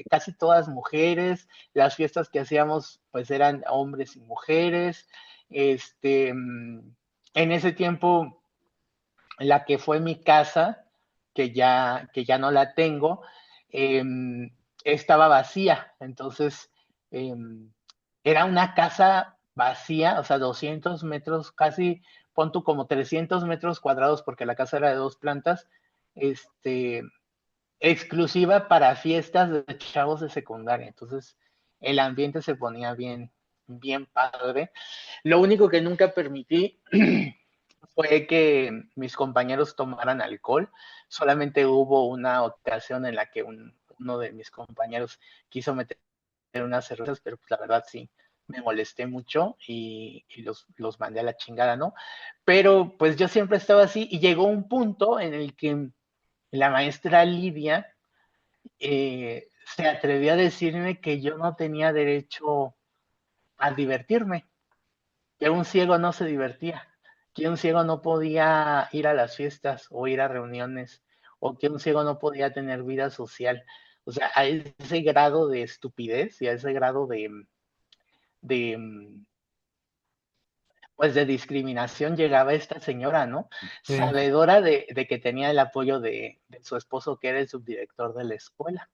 Casi todas mujeres, las fiestas que hacíamos pues eran hombres y mujeres. En ese tiempo, la que fue mi casa, que ya no la tengo, eh, estaba vacía. Entonces, eh, era una casa vacía, o sea, 200 metros, casi, pon tú como 300 metros cuadrados, porque la casa era de 2 plantas, este, exclusiva para fiestas de chavos de secundaria. Entonces, el ambiente se ponía bien, bien padre. Lo único que nunca permití fue que mis compañeros tomaran alcohol. Solamente hubo una ocasión en la que uno de mis compañeros quiso meter unas cervezas, pero pues la verdad sí, me molesté mucho y los mandé a la chingada, ¿no? Pero pues yo siempre estaba así y llegó un punto en el que la maestra Lidia se atrevió a decirme que yo no tenía derecho a divertirme, que un ciego no se divertía, que un ciego no podía ir a las fiestas o ir a reuniones, o que un ciego no podía tener vida social. O sea, a ese grado de estupidez y a ese grado de pues de discriminación llegaba esta señora, ¿no? Sí. Sabedora de que tenía el apoyo de su esposo, que era el subdirector de la escuela.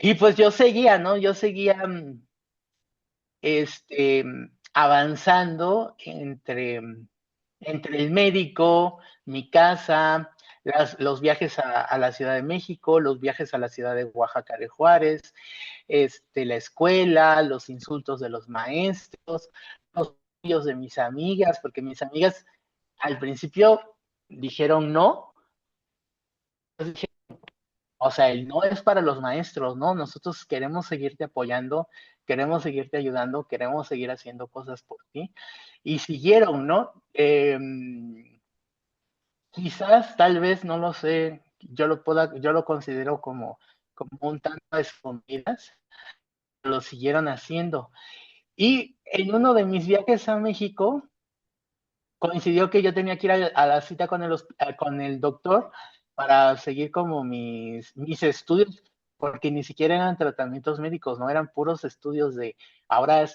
Y pues yo seguía, ¿no? Yo seguía este, avanzando entre el médico, mi casa, los viajes a la Ciudad de México, los viajes a la ciudad de Oaxaca de Juárez, la escuela, los insultos de los maestros, los odios de mis amigas, porque mis amigas al principio dijeron no, o sea, el no es para los maestros, ¿no? Nosotros queremos seguirte apoyando, queremos seguirte ayudando, queremos seguir haciendo cosas por ti. Y siguieron, ¿no? Quizás, tal vez, no lo sé, yo lo considero como un tanto a escondidas, lo siguieron haciendo. Y en uno de mis viajes a México, coincidió que yo tenía que ir a la cita con el doctor para seguir como mis estudios, porque ni siquiera eran tratamientos médicos, no eran puros estudios de ahora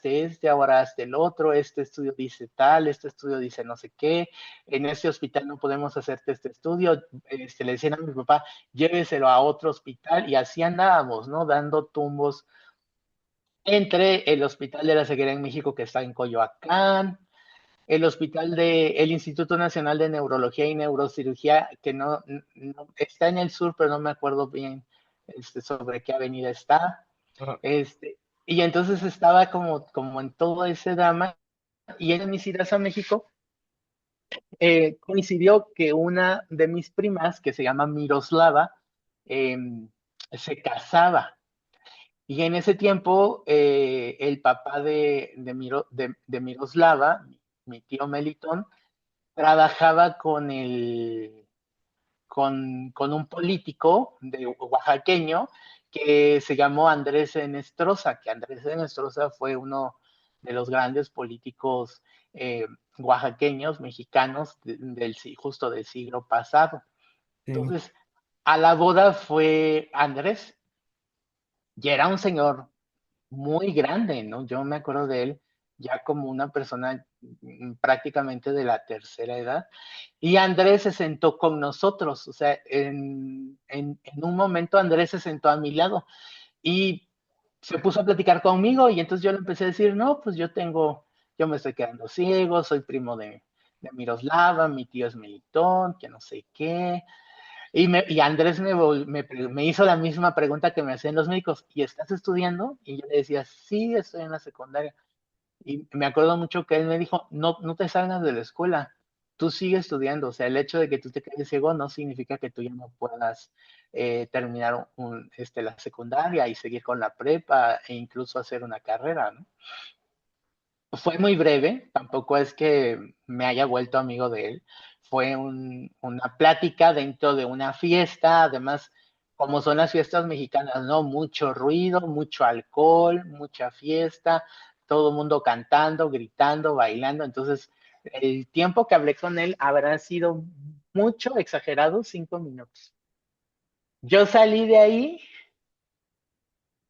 ahora el otro, este estudio dice tal, este estudio dice no sé qué, en este hospital no podemos hacerte este estudio, le decían a mi papá, lléveselo a otro hospital, y así andábamos, ¿no? Dando tumbos entre el Hospital de la Ceguera en México, que está en Coyoacán, el Instituto Nacional de Neurología y Neurocirugía, que no está en el sur, pero no me acuerdo bien sobre qué avenida está. Ajá. Y entonces estaba como en todo ese drama, y en mis idas a México coincidió que una de mis primas, que se llama Miroslava, eh, se casaba. Y en ese tiempo, el papá de Miroslava, mi tío Melitón, trabajaba con un político oaxaqueño que se llamó Andrés Enestrosa, que Andrés Enestrosa fue uno de los grandes políticos eh, oaxaqueños, mexicanos, justo del siglo pasado. Sí. Entonces, a la boda fue Andrés, y era un señor muy grande, ¿no? Yo me acuerdo de él ya como una persona prácticamente de la tercera edad. Y Andrés se sentó con nosotros, o sea, en un momento Andrés se sentó a mi lado y se puso a platicar conmigo, y entonces yo le empecé a decir, no, pues yo me estoy quedando ciego, soy primo de Miroslava, mi tío es Melitón, que no sé qué. Y Andrés me hizo la misma pregunta que me hacían los médicos, ¿y estás estudiando? Y yo le decía, sí, estoy en la secundaria. Y me acuerdo mucho que él me dijo, no, no te salgas de la escuela, tú sigue estudiando. O sea, el hecho de que tú te quedes ciego no significa que tú ya no puedas terminar la secundaria y seguir con la prepa e incluso hacer una carrera, ¿no? Fue muy breve, tampoco es que me haya vuelto amigo de él. Fue una plática dentro de una fiesta, además, como son las fiestas mexicanas, ¿no? Mucho ruido, mucho alcohol, mucha fiesta, todo el mundo cantando, gritando, bailando. Entonces, el tiempo que hablé con él habrá sido mucho, exagerado, 5 minutos. Yo salí de ahí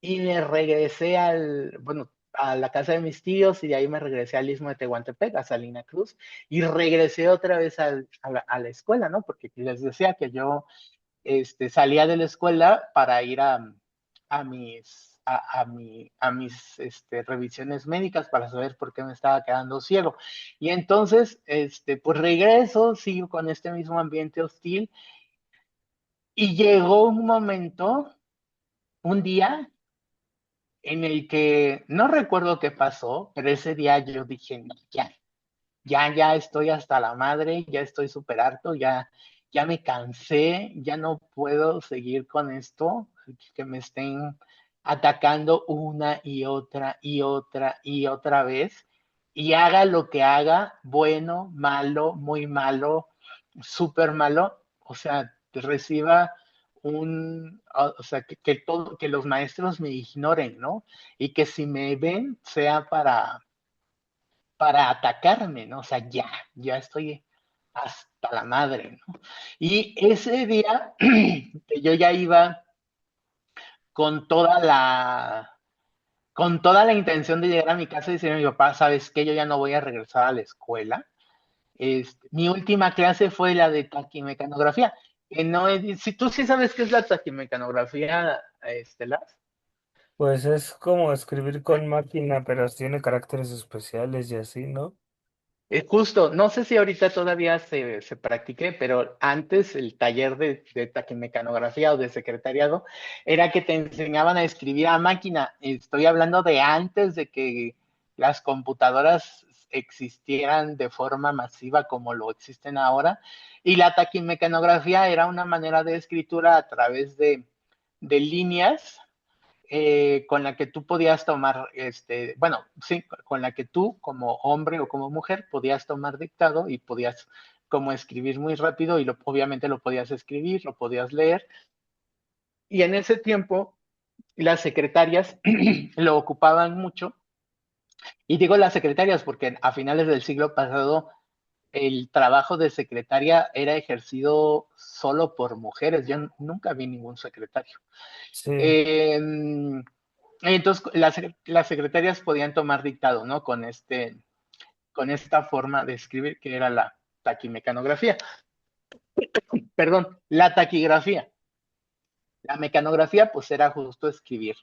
y me regresé bueno, a la casa de mis tíos y de ahí me regresé al Istmo de Tehuantepec, a Salina Cruz, y regresé otra vez a la escuela, ¿no? Porque les decía que yo salía de la escuela para ir a mis revisiones médicas para saber por qué me estaba quedando ciego. Y entonces, pues regreso, sigo con este mismo ambiente hostil y llegó un momento, un día, en el que no recuerdo qué pasó, pero ese día yo dije, no, ya estoy hasta la madre, ya estoy súper harto, ya me cansé, ya no puedo seguir con esto, que me estén atacando una y otra y otra y otra vez, y haga lo que haga, bueno, malo, muy malo, súper malo, o sea, reciba o sea, que los maestros me ignoren, ¿no? Y que si me ven sea para atacarme, ¿no? O sea, ya estoy hasta la madre, ¿no? Y ese día que yo ya iba con toda la, con toda la intención de llegar a mi casa y decirle a mi papá, ¿sabes qué? Yo ya no voy a regresar a la escuela. Mi última clase fue la de taquimecanografía, que no es, si tú sí sabes qué es la taquimecanografía, Estelar. Pues es como escribir con máquina, pero tiene caracteres especiales y así, ¿no? Justo, no sé si ahorita todavía se practique, pero antes el taller de taquimecanografía o de secretariado era que te enseñaban a escribir a máquina. Estoy hablando de antes de que las computadoras existieran de forma masiva como lo existen ahora. Y la taquimecanografía era una manera de escritura a través de líneas con la que tú podías tomar, bueno, sí, con la que tú como hombre o como mujer podías tomar dictado y podías como escribir muy rápido y obviamente lo podías escribir, lo podías leer. Y en ese tiempo las secretarias lo ocupaban mucho. Y digo las secretarias porque a finales del siglo pasado el trabajo de secretaria era ejercido solo por mujeres. Yo nunca vi ningún secretario. Sí. Eh, entonces, las secretarias podían tomar dictado, ¿no? Con esta forma de escribir que era la taquimecanografía. Perdón, la taquigrafía. La mecanografía, pues era justo escribir,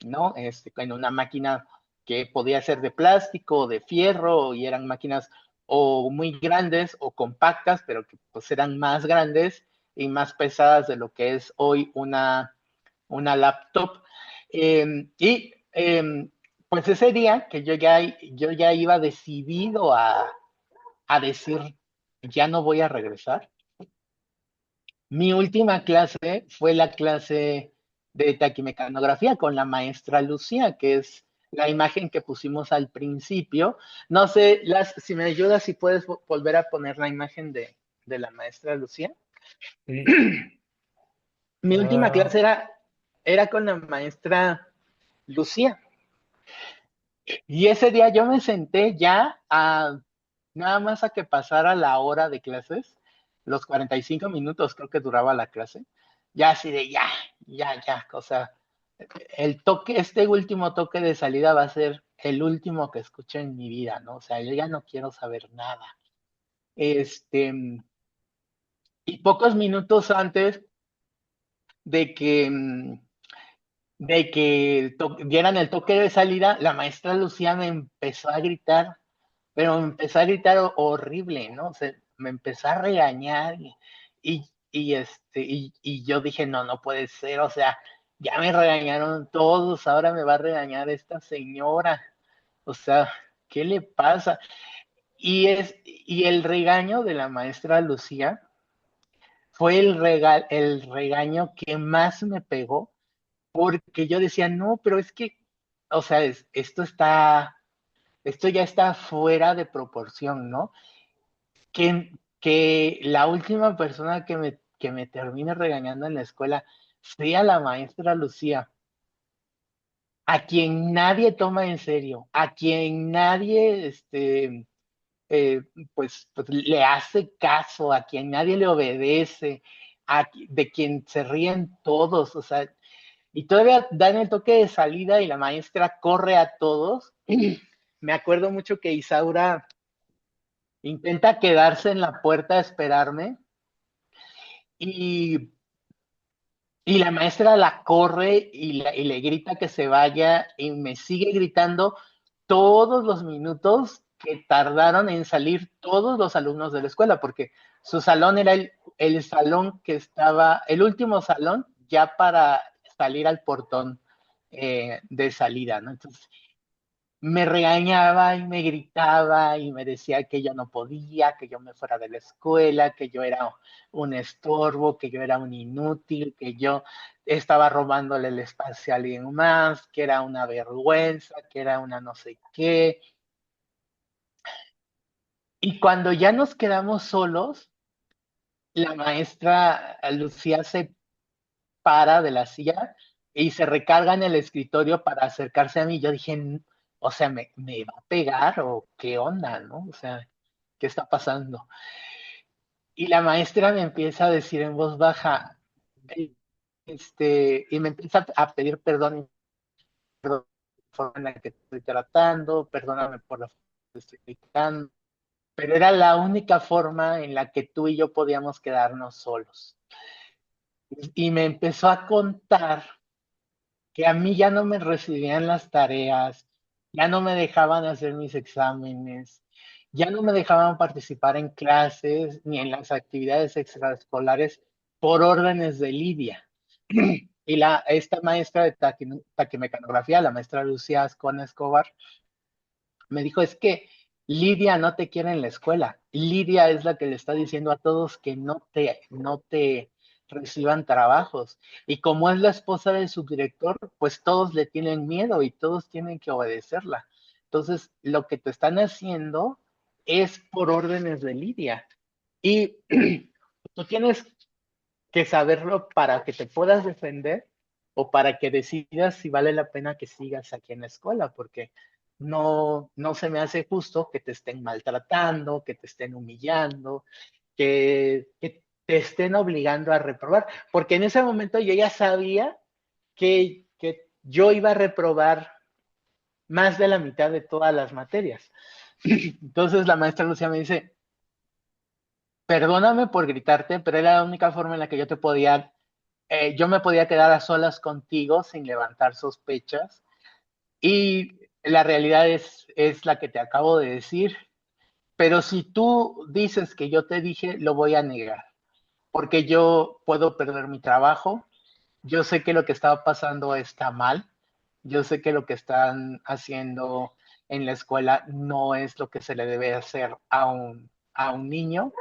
¿no? En una máquina que podía ser de plástico o de fierro, y eran máquinas o muy grandes o compactas, pero que pues eran más grandes y más pesadas de lo que es hoy una laptop. Y pues ese día que yo ya iba decidido a decir, ya no voy a regresar. Mi última clase fue la clase de taquimecanografía con la maestra Lucía, que es la imagen que pusimos al principio. No sé, si me ayudas, si puedes volver a poner la imagen de la maestra Lucía. Sí. Mi última Ah, clase era con la maestra Lucía. Y ese día yo me senté ya nada más a que pasara la hora de clases, los 45 minutos creo que duraba la clase, ya así de ya, o sea, este último toque de salida va a ser el último que escucho en mi vida, ¿no? O sea, yo ya no quiero saber nada. Este, y pocos minutos antes de que, dieran el toque de salida, la maestra Lucía me empezó a gritar, pero me empezó a gritar horrible, ¿no? O sea, me empezó a regañar y yo dije, no, no puede ser, o sea, ya me regañaron todos, ahora me va a regañar esta señora, o sea, ¿qué le pasa? Y el regaño de la maestra Lucía fue el regaño que más me pegó, porque yo decía, no, pero es que, o sea, esto ya está fuera de proporción, ¿no? Que la última persona que me termine regañando en la escuela sea la maestra Lucía, a quien nadie toma en serio, a quien nadie, eh, pues le hace caso, a quien nadie le obedece, de quien se ríen todos, o sea, y todavía dan el toque de salida y la maestra corre a todos. Me acuerdo mucho que Isaura intenta quedarse en la puerta a esperarme y, y la maestra la corre y le grita que se vaya y me sigue gritando todos los minutos que tardaron en salir todos los alumnos de la escuela, porque su salón era el salón que estaba, el último salón ya para salir al portón de salida, ¿no? Entonces, me regañaba y me gritaba y me decía que yo no podía, que yo me fuera de la escuela, que yo era un estorbo, que yo era un inútil, que yo estaba robándole el espacio a alguien más, que era una vergüenza, que era una no sé qué. Y cuando ya nos quedamos solos, la maestra Lucía se para de la silla y se recarga en el escritorio para acercarse a mí. Yo dije, o sea, ¿me va a pegar o qué onda, no? O sea, ¿qué está pasando? Y la maestra me empieza a decir en voz baja, y me empieza a pedir perdón, perdón por la forma en la que te estoy tratando, perdóname por la forma en que te estoy gritando, pero era la única forma en la que tú y yo podíamos quedarnos solos. Y me empezó a contar que a mí ya no me recibían las tareas, ya no me dejaban hacer mis exámenes, ya no me dejaban participar en clases ni en las actividades extraescolares por órdenes de Lidia. Y esta maestra de taquimecanografía, la maestra Lucía Ascona Escobar, me dijo, es que Lidia no te quiere en la escuela. Lidia es la que le está diciendo a todos que no te reciban trabajos. Y como es la esposa del subdirector, pues todos le tienen miedo y todos tienen que obedecerla. Entonces, lo que te están haciendo es por órdenes de Lidia. Y tú tienes que saberlo para que te puedas defender o para que decidas si vale la pena que sigas aquí en la escuela, porque no se me hace justo que te estén maltratando, que te estén humillando, que te estén obligando a reprobar, porque en ese momento yo ya sabía que yo iba a reprobar más de la mitad de todas las materias. Entonces la maestra Lucía me dice, perdóname por gritarte, pero era la única forma en la que yo me podía quedar a solas contigo sin levantar sospechas. Y la realidad es la que te acabo de decir. Pero si tú dices que yo te dije, lo voy a negar, porque yo puedo perder mi trabajo. Yo sé que lo que está pasando está mal. Yo sé que lo que están haciendo en la escuela no es lo que se le debe hacer a un niño,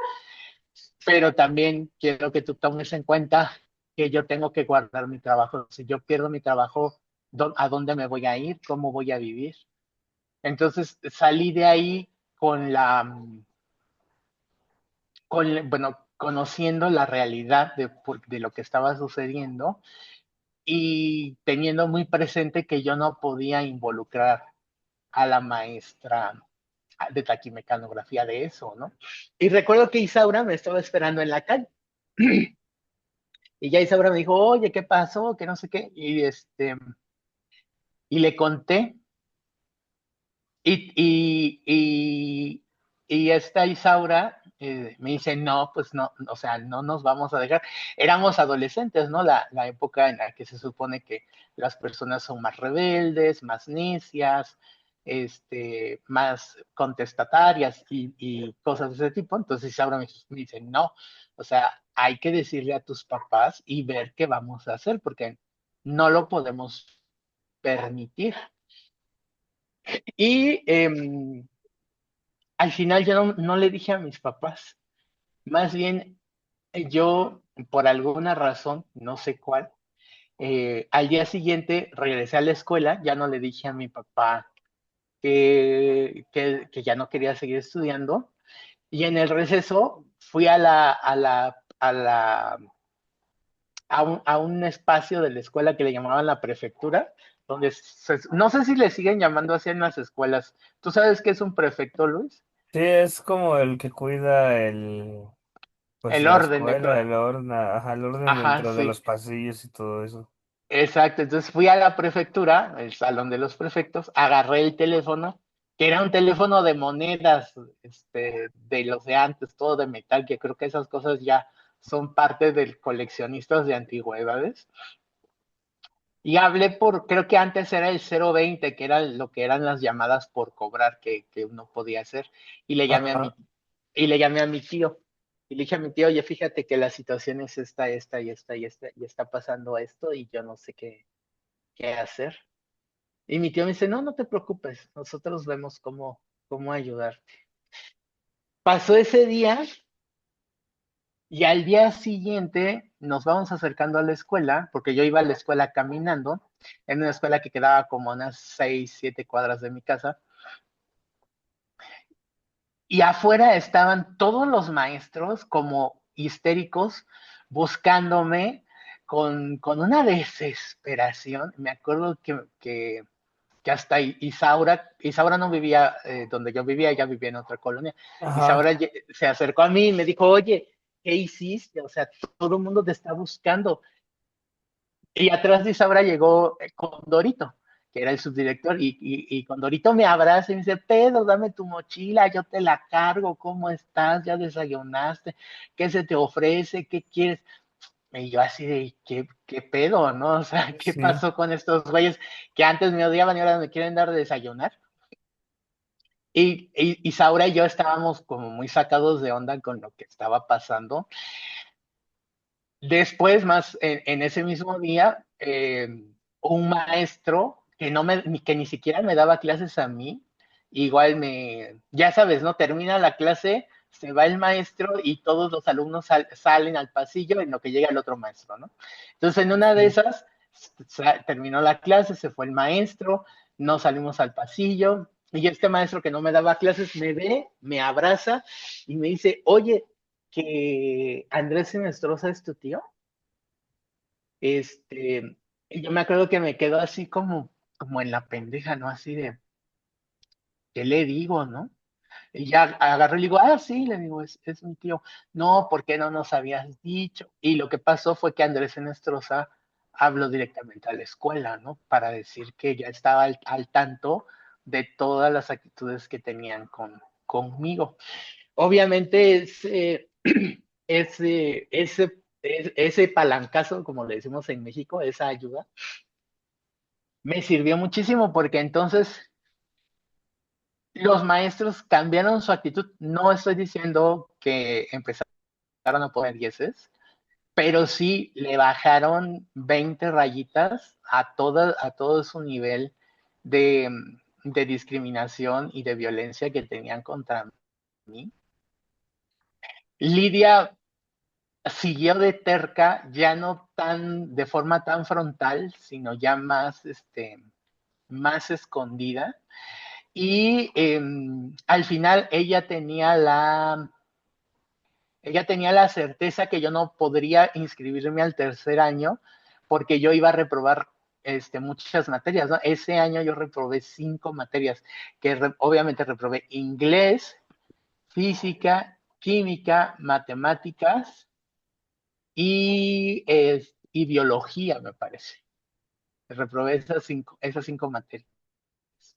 pero también quiero que tú tomes en cuenta que yo tengo que guardar mi trabajo. Si yo pierdo mi trabajo, ¿a dónde me voy a ir? ¿Cómo voy a vivir? Entonces salí de ahí bueno, conociendo la realidad de lo que estaba sucediendo y teniendo muy presente que yo no podía involucrar a la maestra de taquimecanografía de eso, ¿no? Y recuerdo que Isaura me estaba esperando en la calle. Y ya Isaura me dijo, oye, ¿qué pasó? Que no sé qué. Y le conté. Y esta Isaura me dice, no, pues no, o sea, no nos vamos a dejar. Éramos adolescentes, ¿no? La época en la que se supone que las personas son más rebeldes, más necias, más contestatarias y cosas de ese tipo. Entonces Isaura me dice, no, o sea, hay que decirle a tus papás y ver qué vamos a hacer, porque no lo podemos permitir. Y al final yo no le dije a mis papás, más bien yo, por alguna razón, no sé cuál, al día siguiente regresé a la escuela, ya no le dije a mi papá que ya no quería seguir estudiando, y en el receso fui a un espacio de la escuela que le llamaban la prefectura, donde no sé si le siguen llamando así en las escuelas. ¿Tú sabes qué es un prefecto, Luis? Sí, es como el que cuida pues El la orden escuela, dentro. el orden, ajá, el orden Ajá, dentro de sí. los pasillos y todo eso. Exacto, entonces fui a la prefectura, el salón de los prefectos, agarré el teléfono, que era un teléfono de monedas, de los de antes, todo de metal, que creo que esas cosas ya son parte del coleccionistas de antigüedades. Y hablé creo que antes era el 020, que era lo que eran las llamadas por cobrar que uno podía hacer. Y le llamé a Ajá, mi, y le llamé a mi tío. Y le dije a mi tío, oye, fíjate que la situación es esta y esta y esta, y está pasando esto, y yo no sé qué hacer. Y mi tío me dice, no, no te preocupes, nosotros vemos cómo ayudar. Pasó ese día y al día siguiente nos vamos acercando a la escuela, porque yo iba a la escuela caminando, en una escuela que quedaba como unas 6, 7 cuadras de mi casa, y afuera estaban todos los maestros como histéricos buscándome con una desesperación. Me acuerdo que hasta Isaura no vivía donde yo vivía, ella vivía en otra colonia. ajá, Isaura se acercó a mí y me dijo, oye, ¿qué hiciste? O sea, todo el mundo te está buscando. Y atrás de Isaura llegó Condorito, que era el subdirector, y Condorito me abraza y me dice, Pedro, dame tu mochila, yo te la cargo, ¿cómo estás? ¿Ya desayunaste? ¿Qué se te ofrece? ¿Qué quieres? Y yo así de, ¿qué pedo, no? O sea, ¿qué sí, pasó con estos güeyes que antes me odiaban y ahora me quieren dar de desayunar? Y Saura y yo estábamos como muy sacados de onda con lo que estaba pasando. Después, más en ese mismo día, un maestro que ni siquiera me daba clases a mí, igual ya sabes, ¿no? Termina la clase, se va el maestro y todos los alumnos salen al pasillo en lo que llega el otro maestro, ¿no? Entonces, en una de sí, esas, terminó la clase, se fue el maestro, nos salimos al pasillo y este maestro que no me daba clases me ve, me abraza y me dice, oye, que Andrés Sinestrosa es tu tío. Y yo me acuerdo que me quedo así como en la pendeja, ¿no? Así de, ¿qué le digo, no? Y ya agarré y le digo, sí, le digo, es mi tío. No, ¿por qué no nos habías dicho? Y lo que pasó fue que Andrés Enestrosa habló directamente a la escuela, ¿no? Para decir que ya estaba al tanto de todas las actitudes que tenían conmigo. Obviamente ese palancazo, como le decimos en México, esa ayuda, me sirvió muchísimo porque entonces los maestros cambiaron su actitud. No estoy diciendo que empezaron a poner dieces, pero sí le bajaron 20 rayitas a todo su nivel de, de discriminación y de violencia que tenían contra mí. Lidia siguió de terca, ya no de forma tan frontal, sino ya más escondida. Y al final ella tenía la certeza que yo no podría inscribirme al tercer año porque yo iba a reprobar muchas materias, ¿no? Ese año yo reprobé 5 materias, que obviamente reprobé inglés, física, química, matemáticas y biología, me parece. Reprobé esas cinco materias.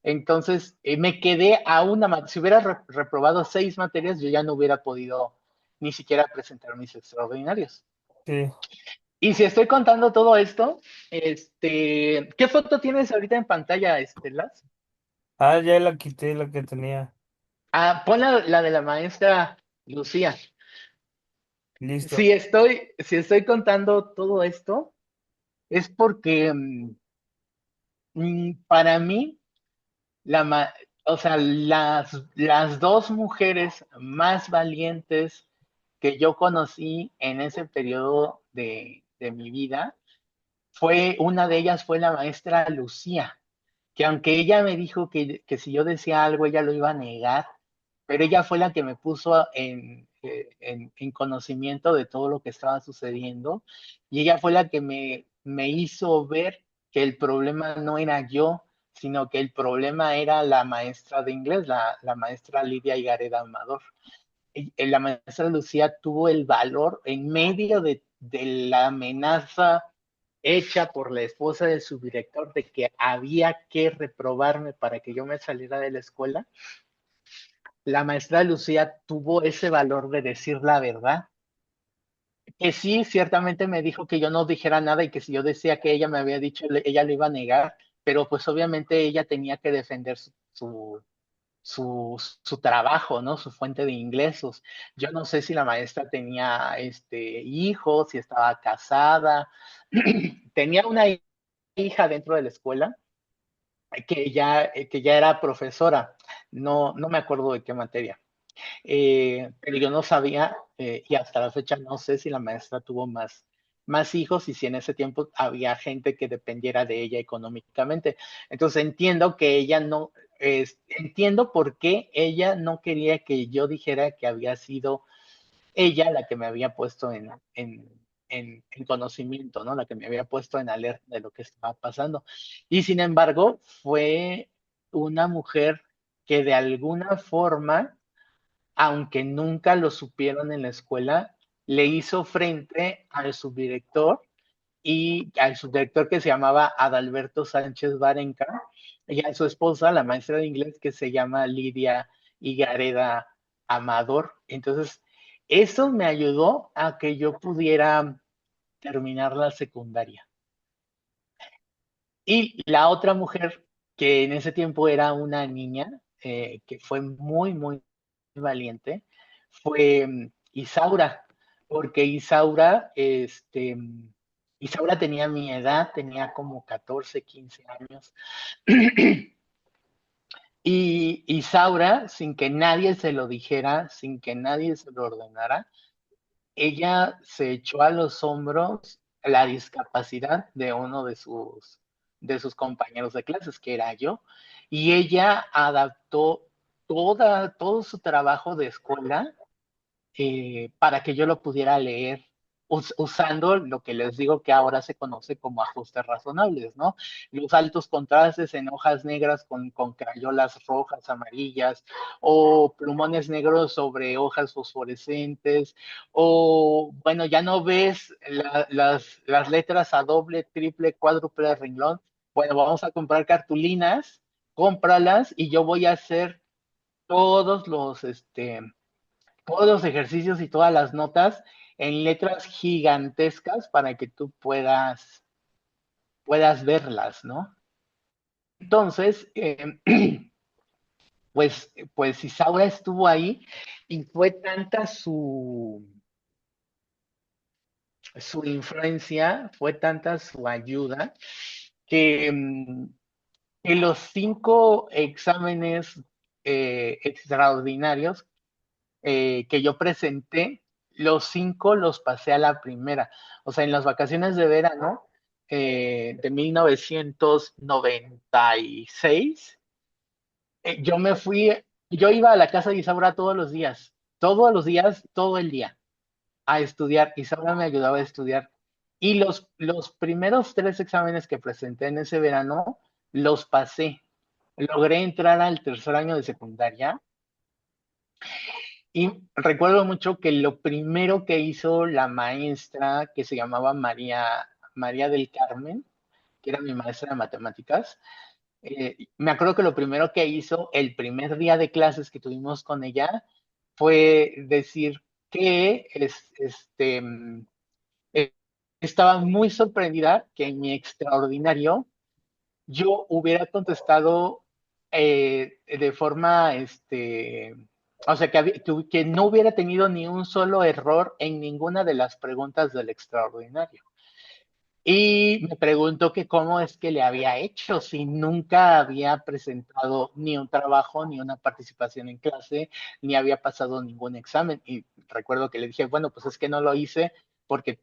Entonces, me quedé a una materia. Si hubiera reprobado 6 materias, yo ya no hubiera podido ni siquiera presentar mis extraordinarios. sí. Y si estoy contando todo esto, ¿qué foto tienes ahorita en pantalla, Estelas? Ah, ya la quité, la que tenía. Pon la de la maestra Lucía. Listo. Si estoy contando todo esto, es porque para mí, la, ma- o sea, las dos mujeres más valientes que yo conocí en ese periodo de mi vida, una de ellas fue la maestra Lucía, que aunque ella me dijo que si yo decía algo, ella lo iba a negar, pero ella fue la que me puso en conocimiento de todo lo que estaba sucediendo y ella fue la que me hizo ver que el problema no era yo, sino que el problema era la maestra de inglés, la maestra Lidia Higareda Amador. La maestra Lucía tuvo el valor en medio de la amenaza hecha por la esposa del subdirector de que había que reprobarme para que yo me saliera de la escuela. La maestra Lucía tuvo ese valor de decir la verdad, que sí, ciertamente me dijo que yo no dijera nada y que si yo decía que ella me había dicho, ella lo iba a negar, pero pues obviamente ella tenía que defender su trabajo, ¿no? Su fuente de ingresos. Yo no sé si la maestra tenía hijos, si estaba casada. Tenía una hija dentro de la escuela que ya era profesora. No, no me acuerdo de qué materia. Pero yo no sabía, y hasta la fecha no sé si la maestra tuvo más hijos y si en ese tiempo había gente que dependiera de ella económicamente. Entonces entiendo que ella no, entiendo por qué ella no quería que yo dijera que había sido ella la que me había puesto en conocimiento, ¿no? La que me había puesto en alerta de lo que estaba pasando. Y sin embargo, fue una mujer que de alguna forma, aunque nunca lo supieron en la escuela, le hizo frente al subdirector y al subdirector que se llamaba Adalberto Sánchez Barenca y a su esposa, la maestra de inglés que se llama Lidia Higareda Amador. Entonces, eso me ayudó a que yo pudiera terminar la secundaria. Y la otra mujer, que en ese tiempo era una niña, que fue muy, muy valiente, fue Isaura, porque Isaura tenía mi edad, tenía como 14, 15 años. Y Isaura, sin que nadie se lo dijera, sin que nadie se lo ordenara, ella se echó a los hombros la discapacidad de uno de sus compañeros de clases, que era yo, y ella adaptó todo su trabajo de escuela para que yo lo pudiera leer usando lo que les digo que ahora se conoce como ajustes razonables, ¿no? Los altos contrastes en hojas negras con crayolas rojas, amarillas, o plumones negros sobre hojas fosforescentes, o bueno, ya no ves las letras a doble, triple, cuádruple renglón. Bueno, vamos a comprar cartulinas, cómpralas y yo voy a hacer todos los ejercicios y todas las notas en letras gigantescas para que tú puedas verlas, ¿no? Entonces, pues Isaura estuvo ahí y fue tanta su influencia, fue tanta su ayuda, que en los 5 exámenes extraordinarios que yo presenté, los 5 los pasé a la primera. O sea, en las vacaciones de verano de 1996, yo iba a la casa de Isaura todos los días, todo el día, a estudiar. Isaura me ayudaba a estudiar. Y los primeros 3 exámenes que presenté en ese verano, los pasé. Logré entrar al tercer año de secundaria. Y recuerdo mucho que lo primero que hizo la maestra, que se llamaba María del Carmen, que era mi maestra de matemáticas, me acuerdo que lo primero que hizo el primer día de clases que tuvimos con ella fue decir que eh, estaba muy sorprendida que en mi extraordinario yo hubiera contestado de forma, o sea, que no hubiera tenido ni un solo error en ninguna de las preguntas del extraordinario. Y me preguntó que cómo es que le había hecho, si nunca había presentado ni un trabajo, ni una participación en clase, ni había pasado ningún examen. Y recuerdo que le dije, bueno, pues es que no lo hice porque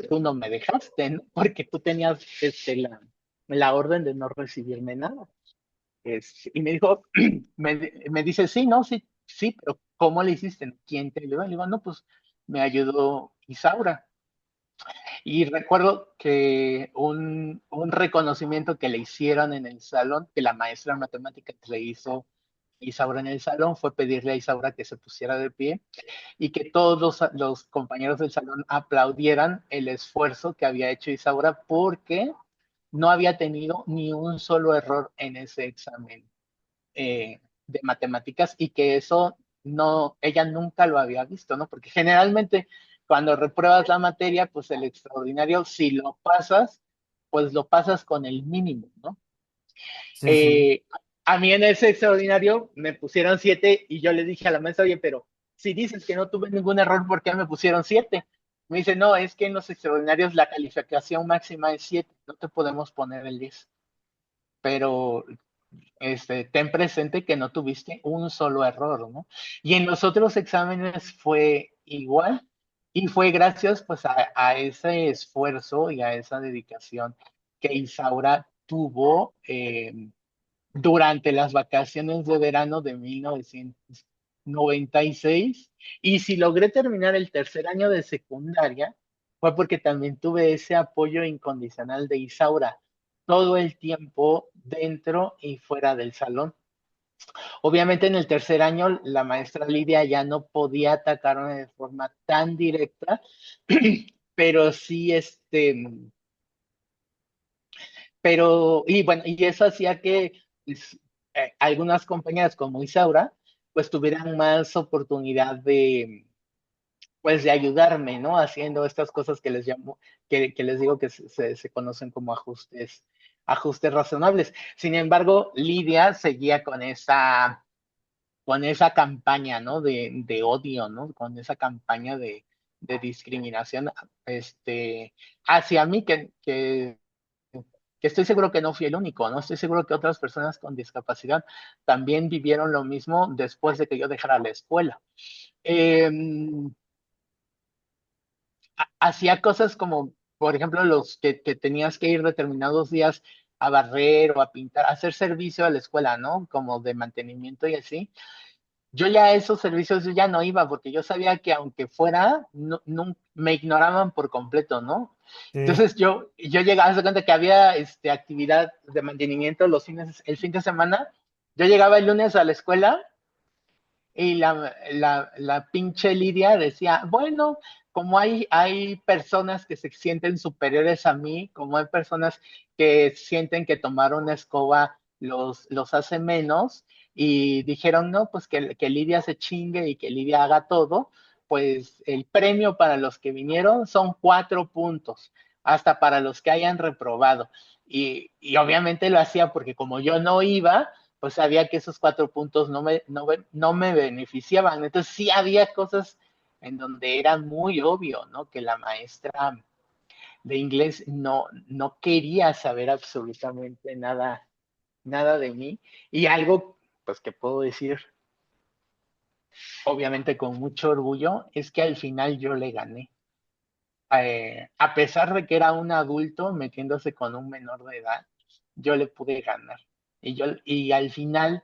tú no me dejaste, ¿no? Porque tú tenías la orden de no recibirme nada. Y me dijo, me dice, sí, no, sí, sí, pero ¿cómo le hiciste? ¿Quién te ayudó? Le digo, no, pues me ayudó Isaura. Y recuerdo que un reconocimiento que le hicieron en el salón, que la maestra de matemáticas le hizo a Isaura en el salón, fue pedirle a Isaura que se pusiera de pie y que todos los compañeros del salón aplaudieran el esfuerzo que había hecho Isaura porque no había tenido ni un solo error en ese examen de matemáticas y que eso no, ella nunca lo había visto, ¿no? Porque generalmente cuando repruebas la materia, pues el extraordinario, si lo pasas, pues lo pasas con el mínimo, ¿no? Sí, sí. Eh, a mí en ese extraordinario me pusieron 7 y yo le dije a la maestra, oye, pero si dices que no tuve ningún error, ¿por qué me pusieron 7? Me dice, no, es que en los extraordinarios la calificación máxima es 7, no te podemos poner el 10. Pero ten presente que no tuviste un solo error, ¿no? Y en los otros exámenes fue igual y fue gracias pues a ese esfuerzo y a esa dedicación que Isaura tuvo durante las vacaciones de verano de 1996. Y si logré terminar el tercer año de secundaria, fue porque también tuve ese apoyo incondicional de Isaura todo el tiempo dentro y fuera del salón. Obviamente en el tercer año la maestra Lidia ya no podía atacarme de forma tan directa, pero sí y bueno, y eso hacía que pues, algunas compañeras como Isaura, pues tuvieran más oportunidad pues de ayudarme, ¿no? Haciendo estas cosas que les llamo, que les digo que se conocen como ajustes razonables. Sin embargo, Lidia seguía con esa campaña, ¿no? De odio, ¿no? Con esa campaña de discriminación, hacia mí, que estoy seguro que no fui el único, ¿no? Estoy seguro que otras personas con discapacidad también vivieron lo mismo después de que yo dejara la escuela. Eh, Hacía cosas como, por ejemplo, los que tenías que ir determinados días a barrer o a pintar, a hacer servicio a la escuela, ¿no? Como de mantenimiento y así. Yo ya a esos servicios yo ya no iba porque yo sabía que aunque fuera, no, me ignoraban por completo, ¿no? Sí. Entonces yo llegaba, haz de cuenta que había actividad de mantenimiento el fin de semana. Yo llegaba el lunes a la escuela y la pinche Lidia decía, bueno, como hay personas que se sienten superiores a mí, como hay personas que sienten que tomar una escoba los hace menos, y dijeron, no, pues que Lidia se chingue y que Lidia haga todo, pues el premio para los que vinieron son 4 puntos, hasta para los que hayan reprobado. Y obviamente lo hacía porque como yo no iba, pues sabía que esos 4 puntos no me beneficiaban. Entonces sí había cosas en donde era muy obvio, ¿no? Que la maestra de inglés no quería saber absolutamente nada, nada de mí. Y algo, pues que puedo decir, obviamente con mucho orgullo, es que al final yo le gané. A pesar de que era un adulto metiéndose con un menor de edad, yo le pude ganar. Y al final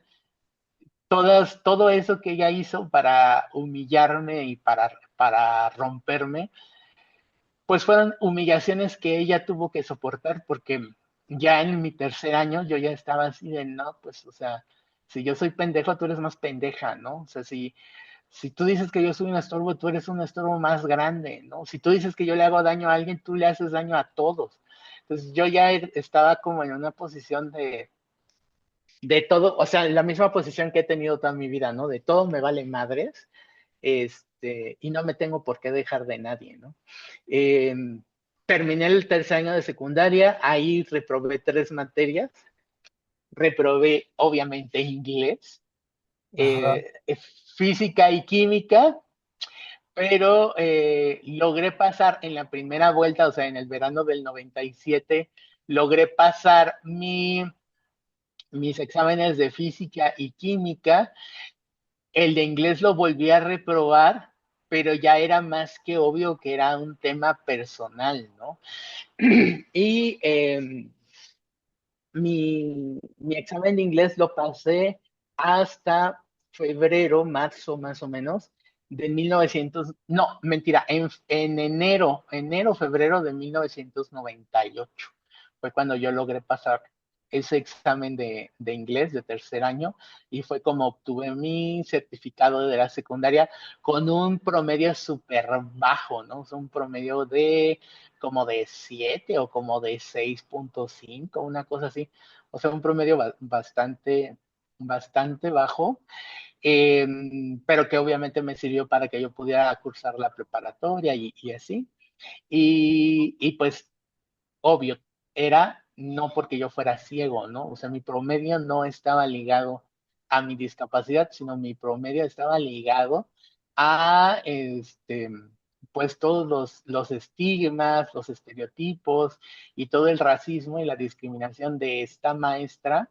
todo eso que ella hizo para humillarme y para romperme, pues fueron humillaciones que ella tuvo que soportar porque ya en mi tercer año yo ya estaba así de, no, pues, o sea, si yo soy pendejo, tú eres más pendeja, ¿no? O sea, si tú dices que yo soy un estorbo, tú eres un estorbo más grande, ¿no? Si tú dices que yo le hago daño a alguien, tú le haces daño a todos. Entonces yo ya estaba como en una posición de todo, o sea, la misma posición que he tenido toda mi vida, ¿no? De todo me vale madres, y no me tengo por qué dejar de nadie, ¿no? Eh, Terminé el tercer año de secundaria, ahí reprobé 3 materias, reprobé obviamente inglés, Ajá. eh, física y química, pero logré pasar en la primera vuelta, o sea, en el verano del 97, logré pasar mis exámenes de física y química. El de inglés lo volví a reprobar, pero ya era más que obvio que era un tema personal, ¿no? Y mi examen de inglés lo pasé hasta febrero, marzo más o menos, de 1900, no, mentira, en febrero de 1998 fue cuando yo logré pasar ese examen de inglés de tercer año y fue como obtuve mi certificado de la secundaria con un promedio súper bajo, ¿no? O sea, un promedio de como de 7 o como de 6.5, una cosa así. O sea, un promedio bastante bajo, eh, pero que obviamente me sirvió para que yo pudiera cursar la preparatoria y así. Y pues obvio, era no porque yo fuera ciego, ¿no? O sea, mi promedio no estaba ligado a mi discapacidad, sino mi promedio estaba ligado a, pues todos los estigmas, los estereotipos y todo el racismo y la discriminación de esta maestra,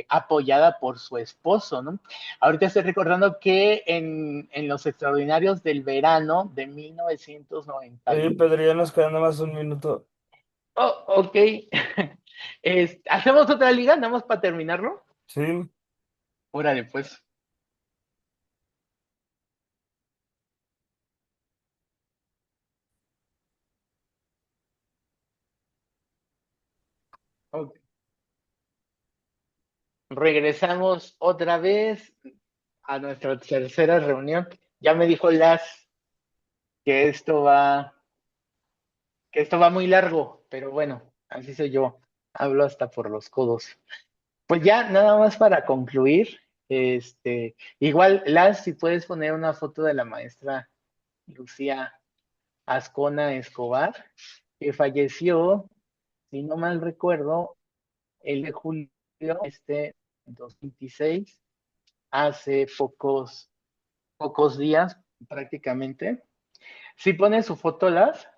apoyada por su esposo, ¿no? Ahorita estoy recordando que en los extraordinarios del verano de 1990. Oye, Pedro, ya nos queda nada más un minuto. Oh, ok. ¿Hacemos otra liga, nada más para terminarlo? Sí, Órale, pues. Ok. Regresamos otra vez a nuestra tercera reunión. Ya me dijo Las que que esto va muy largo, pero bueno, así soy yo. Hablo hasta por los codos. Pues ya, nada más para concluir, igual, Las, si puedes poner una foto de la maestra Lucía Ascona Escobar, que falleció, si no mal recuerdo, el de julio, 2026, hace pocos días prácticamente. Si pone su foto, Las,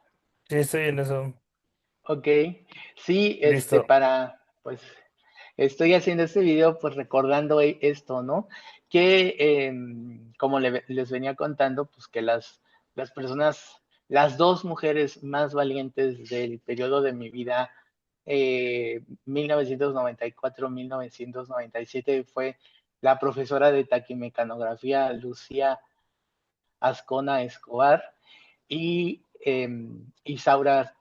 sí, estoy en eso. ok, sí, Listo. pues, estoy haciendo este video, pues, recordando esto, ¿no? Que, como les venía contando, pues, que las personas, las dos mujeres más valientes del periodo de mi vida, 1994-1997, fue la profesora de taquimecanografía Lucía Ascona Escobar y Isaura,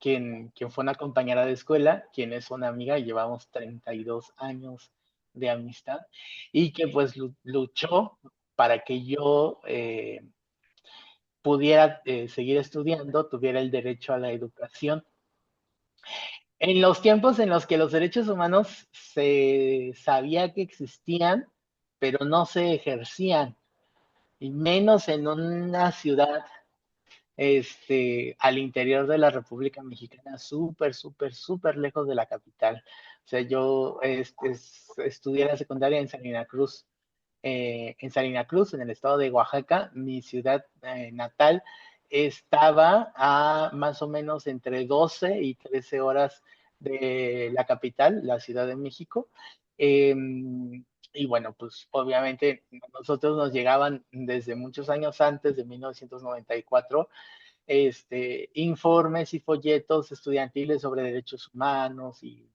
quien fue una compañera de escuela, quien es una amiga y llevamos 32 años de amistad y que pues luchó para que yo pudiera seguir estudiando, tuviera el derecho a la educación. En los tiempos en los que los derechos humanos se sabía que existían, pero no se ejercían, y menos en una ciudad al interior de la República Mexicana, súper lejos de la capital. O sea, yo estudié la secundaria en Salina Cruz, en el estado de Oaxaca, mi ciudad natal, estaba a más o menos entre 12 y 13 horas de la capital, la Ciudad de México. Eh, y bueno, pues obviamente nosotros nos llegaban desde muchos años antes de 1994 informes y folletos estudiantiles sobre derechos humanos y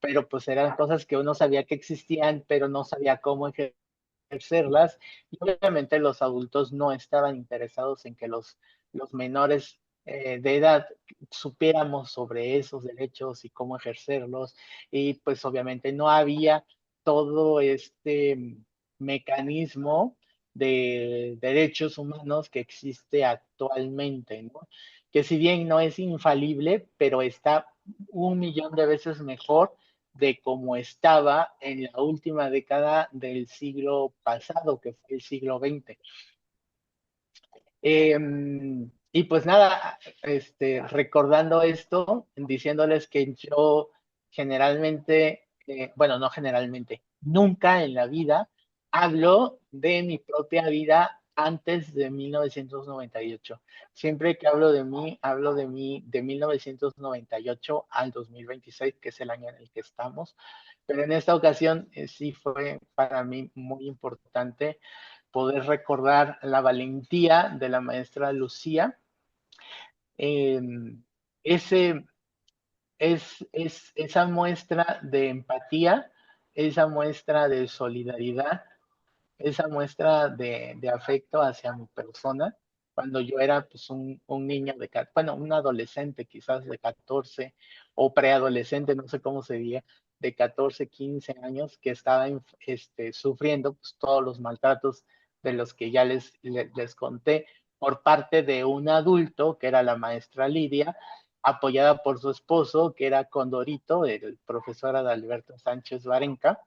pero pues eran cosas que uno sabía que existían, pero no sabía cómo ejercerlas, y obviamente los adultos no estaban interesados en que los menores de edad supiéramos sobre esos derechos y cómo ejercerlos, y pues obviamente no había todo este mecanismo de derechos humanos que existe actualmente, ¿no? Que si bien no es infalible, pero está 1 millón de veces mejor de cómo estaba en la última década del siglo pasado, que fue el siglo XX. Eh, y pues nada, recordando esto, diciéndoles que yo generalmente, bueno, no generalmente, nunca en la vida hablo de mi propia vida antes de 1998. Siempre que hablo de mí de 1998 al 2026, que es el año en el que estamos. Pero en esta ocasión sí fue para mí muy importante poder recordar la valentía de la maestra Lucía, eh, ese, esa muestra de empatía, esa muestra de solidaridad esa muestra de afecto hacia mi persona cuando yo era pues un niño de, bueno, un adolescente quizás de 14 o preadolescente, no sé cómo se diría, de 14 15 años que estaba sufriendo pues, todos los maltratos de los que ya les conté por parte de un adulto que era la maestra Lidia, apoyada por su esposo que era Condorito, el profesor Adalberto Sánchez Barenca.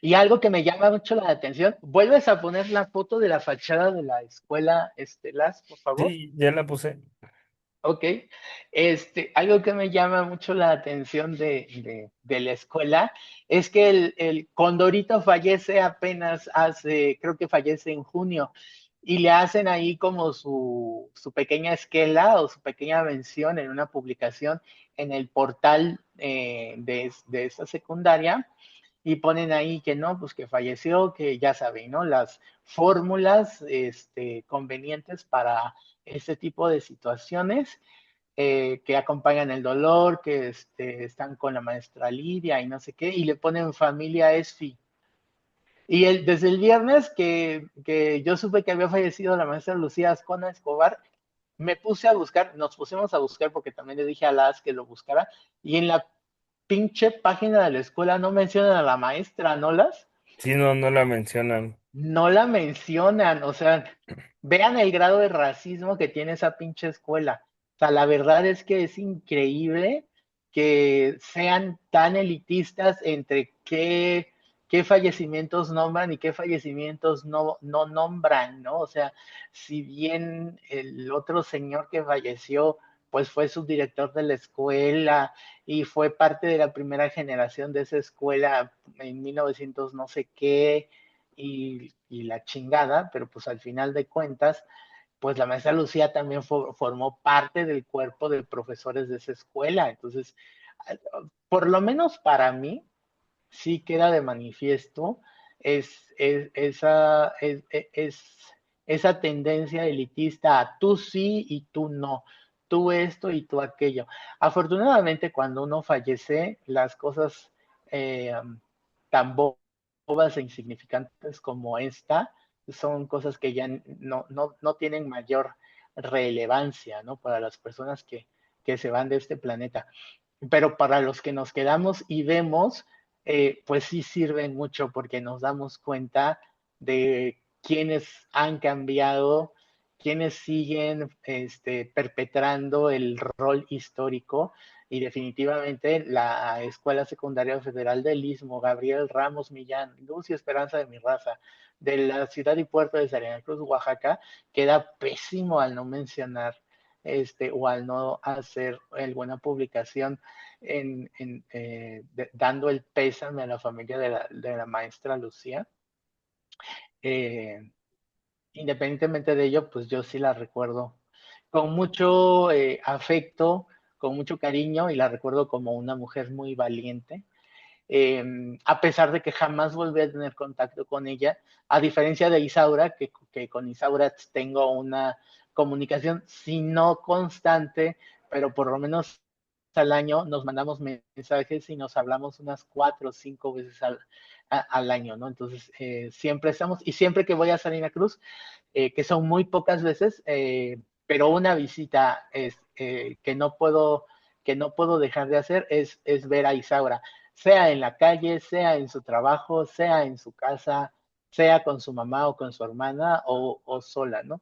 Y algo que me llama mucho la atención, ¿vuelves a poner la foto de la fachada de la escuela Estelas, por favor? Sí, ya la puse. Ok. Algo que me llama mucho la atención de la escuela es que el Condorito fallece apenas hace, creo que fallece en junio, y le hacen ahí como su pequeña esquela o su pequeña mención en una publicación en el portal de esa secundaria y ponen ahí que no, pues que falleció, que ya saben, ¿no? Las fórmulas convenientes para este tipo de situaciones que acompañan el dolor, que están con la maestra Lidia y no sé qué, y le ponen familia Esfi. Y desde el viernes que yo supe que había fallecido la maestra Lucía Ascona Escobar, me puse a buscar, nos pusimos a buscar porque también le dije a Las que lo buscara, y en la pinche página de la escuela no mencionan a la maestra, ¿no las? Sí, no, no la mencionan. No la mencionan, o sea, vean el grado de racismo que tiene esa pinche escuela. O sea, la verdad es que es increíble que sean tan elitistas entre qué fallecimientos nombran y qué fallecimientos no nombran, ¿no? O sea, si bien el otro señor que falleció, pues fue subdirector de la escuela y fue parte de la primera generación de esa escuela en 1900 no sé qué, y la chingada, pero pues al final de cuentas, pues la maestra Lucía también formó parte del cuerpo de profesores de esa escuela. Entonces, por lo menos para mí, sí queda de manifiesto esa tendencia elitista a tú sí y tú no, tú esto y tú aquello. Afortunadamente, cuando uno fallece, las cosas eh, tan bobas e insignificantes como esta son cosas que ya no tienen mayor relevancia, ¿no? Para las personas que se van de este planeta. Pero para los que nos quedamos y vemos, pues sí sirven mucho porque nos damos cuenta de quiénes han cambiado, quiénes siguen perpetrando el rol histórico y definitivamente la Escuela Secundaria Federal del Istmo, Gabriel Ramos Millán, Luz y Esperanza de mi raza, de la ciudad y puerto de Salina Cruz, Oaxaca, queda pésimo al no mencionar o al no hacer alguna publicación dando el pésame a la familia de la maestra Lucía. Eh, Independientemente de ello, pues yo sí la recuerdo con mucho afecto, con mucho cariño y la recuerdo como una mujer muy valiente. A pesar de que jamás volví a tener contacto con ella, a diferencia de Isaura, que con Isaura tengo una comunicación, si no constante, pero por lo menos al año nos mandamos mensajes y nos hablamos unas 4 o 5 veces al año, ¿no? Entonces, siempre estamos, y siempre que voy a Salina Cruz, que son muy pocas veces, pero una visita que no puedo dejar de hacer es ver a Isaura, sea en la calle, sea en su trabajo, sea en su casa, sea con su mamá o con su hermana o sola, ¿no?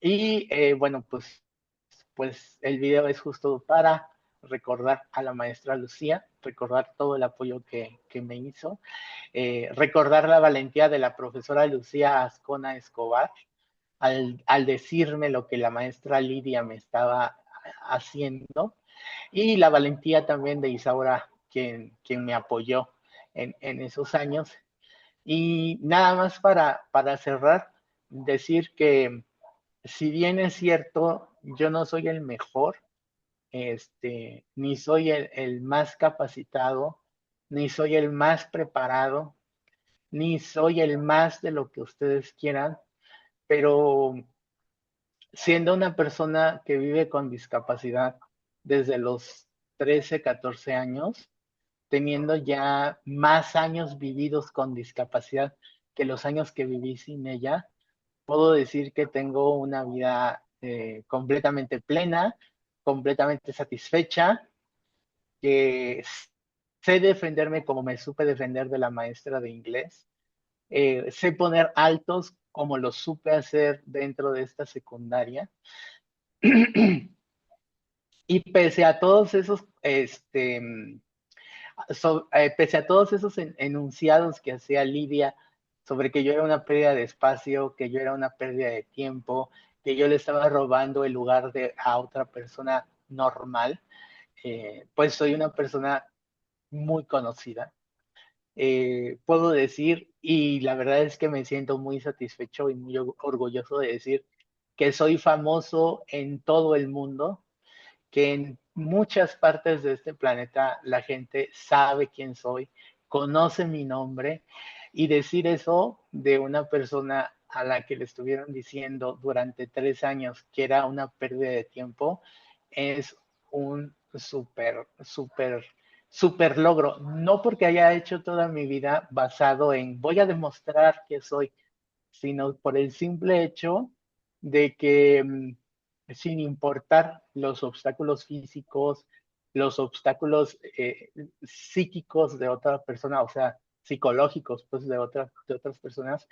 Y bueno, pues el video es justo para recordar a la maestra Lucía, recordar todo el apoyo que me hizo, recordar la valentía de la profesora Lucía Ascona Escobar al decirme lo que la maestra Lidia me estaba haciendo y la valentía también de Isaura, quien me apoyó en esos años. Y nada más para cerrar, decir que si bien es cierto, yo no soy el mejor, ni soy el más capacitado, ni soy el más preparado, ni soy el más de lo que ustedes quieran, pero siendo una persona que vive con discapacidad desde los 13, 14 años, teniendo ya más años vividos con discapacidad que los años que viví sin ella, puedo decir que tengo una vida completamente plena, completamente satisfecha, que sé defenderme como me supe defender de la maestra de inglés, sé poner altos como lo supe hacer dentro de esta secundaria. Y pese a todos esos, pese a todos esos enunciados que hacía Lidia sobre que yo era una pérdida de espacio, que yo era una pérdida de tiempo, que yo le estaba robando el lugar a otra persona normal, pues soy una persona muy conocida. Puedo decir, y la verdad es que me siento muy satisfecho y muy orgulloso de decir que soy famoso en todo el mundo, que en muchas partes de este planeta la gente sabe quién soy, conoce mi nombre, y decir eso de una persona a la que le estuvieron diciendo durante 3 años que era una pérdida de tiempo es un súper logro. No porque haya hecho toda mi vida basado en voy a demostrar que soy, sino por el simple hecho de que sin importar los obstáculos físicos, los obstáculos psíquicos de otra persona, o sea, psicológicos pues de otras personas,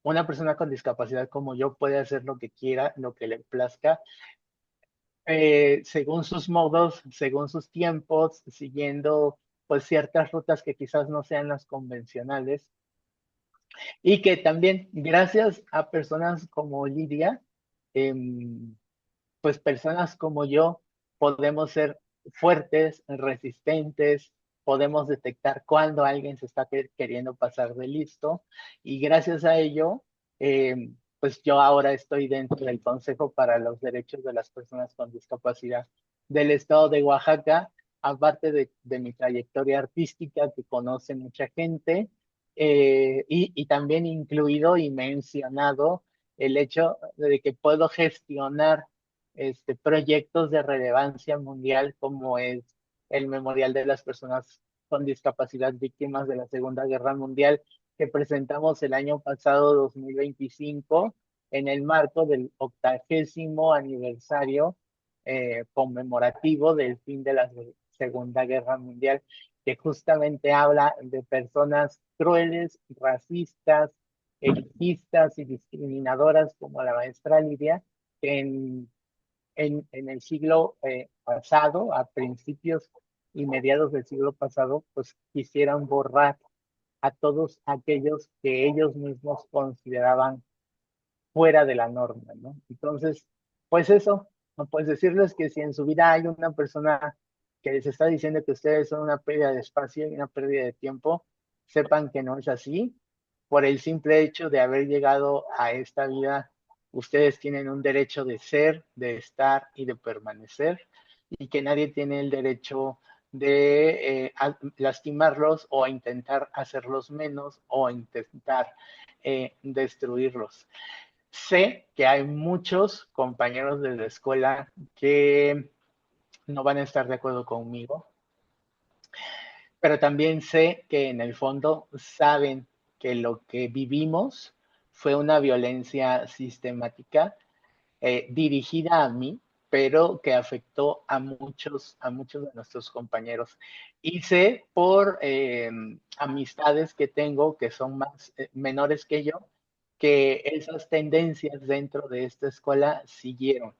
una persona con discapacidad como yo puede hacer lo que quiera, lo que le plazca, según sus modos, según sus tiempos, siguiendo pues ciertas rutas que quizás no sean las convencionales, y que también gracias a personas como Lidia, eh, pues personas como yo podemos ser fuertes, resistentes, podemos detectar cuando alguien se está queriendo pasar de listo, y gracias a ello, pues yo ahora estoy dentro del Consejo para los Derechos de las Personas con Discapacidad del Estado de Oaxaca, aparte de mi trayectoria artística que conoce mucha gente, y también incluido y mencionado el hecho de que puedo gestionar proyectos de relevancia mundial como es el Memorial de las Personas con Discapacidad Víctimas de la Segunda Guerra Mundial, que presentamos el año pasado, 2025, en el marco del 80º aniversario conmemorativo del fin de la Segunda Guerra Mundial, que justamente habla de personas crueles, racistas, elitistas y discriminadoras como la maestra Lidia, que en el siglo pasado, a principios y mediados del siglo pasado, pues quisieran borrar a todos aquellos que ellos mismos consideraban fuera de la norma, ¿no? Entonces, pues eso, no puedes decirles que si en su vida hay una persona que les está diciendo que ustedes son una pérdida de espacio y una pérdida de tiempo, sepan que no es así. Por el simple hecho de haber llegado a esta vida, ustedes tienen un derecho de ser, de estar y de permanecer, y que nadie tiene el derecho de lastimarlos o intentar hacerlos menos o intentar destruirlos. Sé que hay muchos compañeros de la escuela que no van a estar de acuerdo conmigo, pero también sé que en el fondo saben que lo que vivimos fue una violencia sistemática dirigida a mí, pero que afectó a muchos de nuestros compañeros. Y sé por amistades que tengo que son más menores que yo, que esas tendencias dentro de esta escuela siguieron.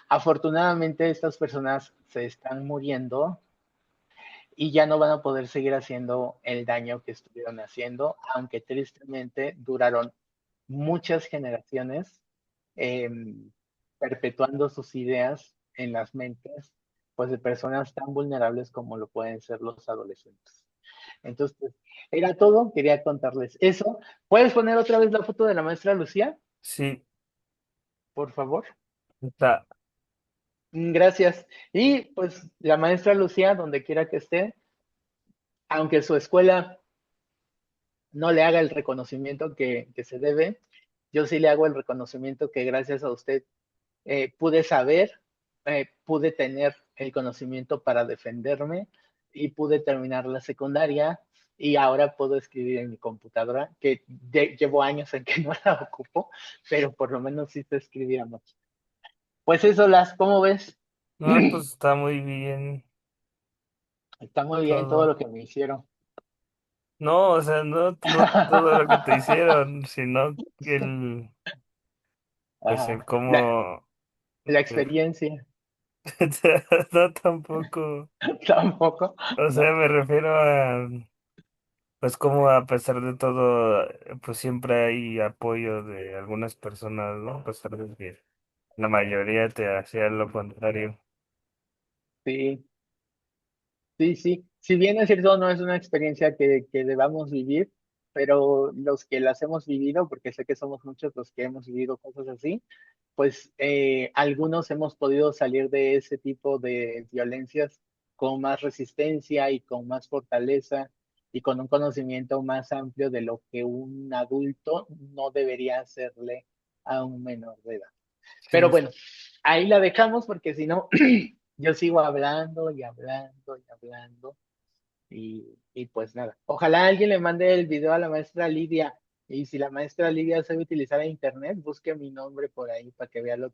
Afortunadamente, estas personas se están muriendo y ya no van a poder seguir haciendo el daño que estuvieron haciendo, aunque tristemente duraron muchas generaciones eh, perpetuando sus ideas en las mentes pues de personas tan vulnerables como lo pueden ser los adolescentes. Entonces, pues, era todo, quería contarles eso. ¿Puedes poner otra vez la foto de la maestra Lucía, Sí, por favor? está. Gracias. Y pues la maestra Lucía, donde quiera que esté, aunque su escuela no le haga el reconocimiento que se debe, yo sí le hago el reconocimiento que gracias a usted pude saber, pude tener el conocimiento para defenderme, y pude terminar la secundaria y ahora puedo escribir en mi computadora, que llevo años en que no la ocupo, pero por lo menos sí te escribíamos. Pues eso, ¿cómo ves? No, pues está muy bien Está muy bien todo todo. lo que me hicieron. No, o sea, no todo lo que te hicieron, sino pues Ajá. el cómo, La eh, experiencia no tampoco, tampoco, o sea, ¿no? me refiero a, pues como a pesar de todo, pues siempre hay apoyo de algunas personas, ¿no? A pesar de que la mayoría te hacía lo contrario. Sí, sí, sí. Si bien es cierto, no es una experiencia que debamos vivir, pero los que las hemos vivido, porque sé que somos muchos los que hemos vivido cosas así, pues algunos hemos podido salir de ese tipo de violencias con más resistencia y con más fortaleza y con un conocimiento más amplio de lo que un adulto no debería hacerle a un menor de edad. Pero Sí, bueno, ahí la dejamos porque si no, yo sigo hablando y hablando y hablando y pues nada. Ojalá alguien le mande el video a la maestra Lidia y si la maestra Lidia sabe utilizar internet, busque mi nombre por ahí para que vea lo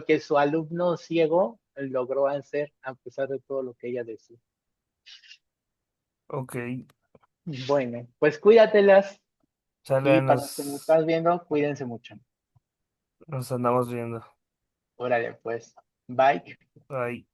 que su alumno ciego logró hacer a pesar de todo lo que ella decía. ok, Bueno, pues cuídatelas sale, y para los que me estás viendo, cuídense mucho. nos andamos viendo. Órale, pues, bye. Bye.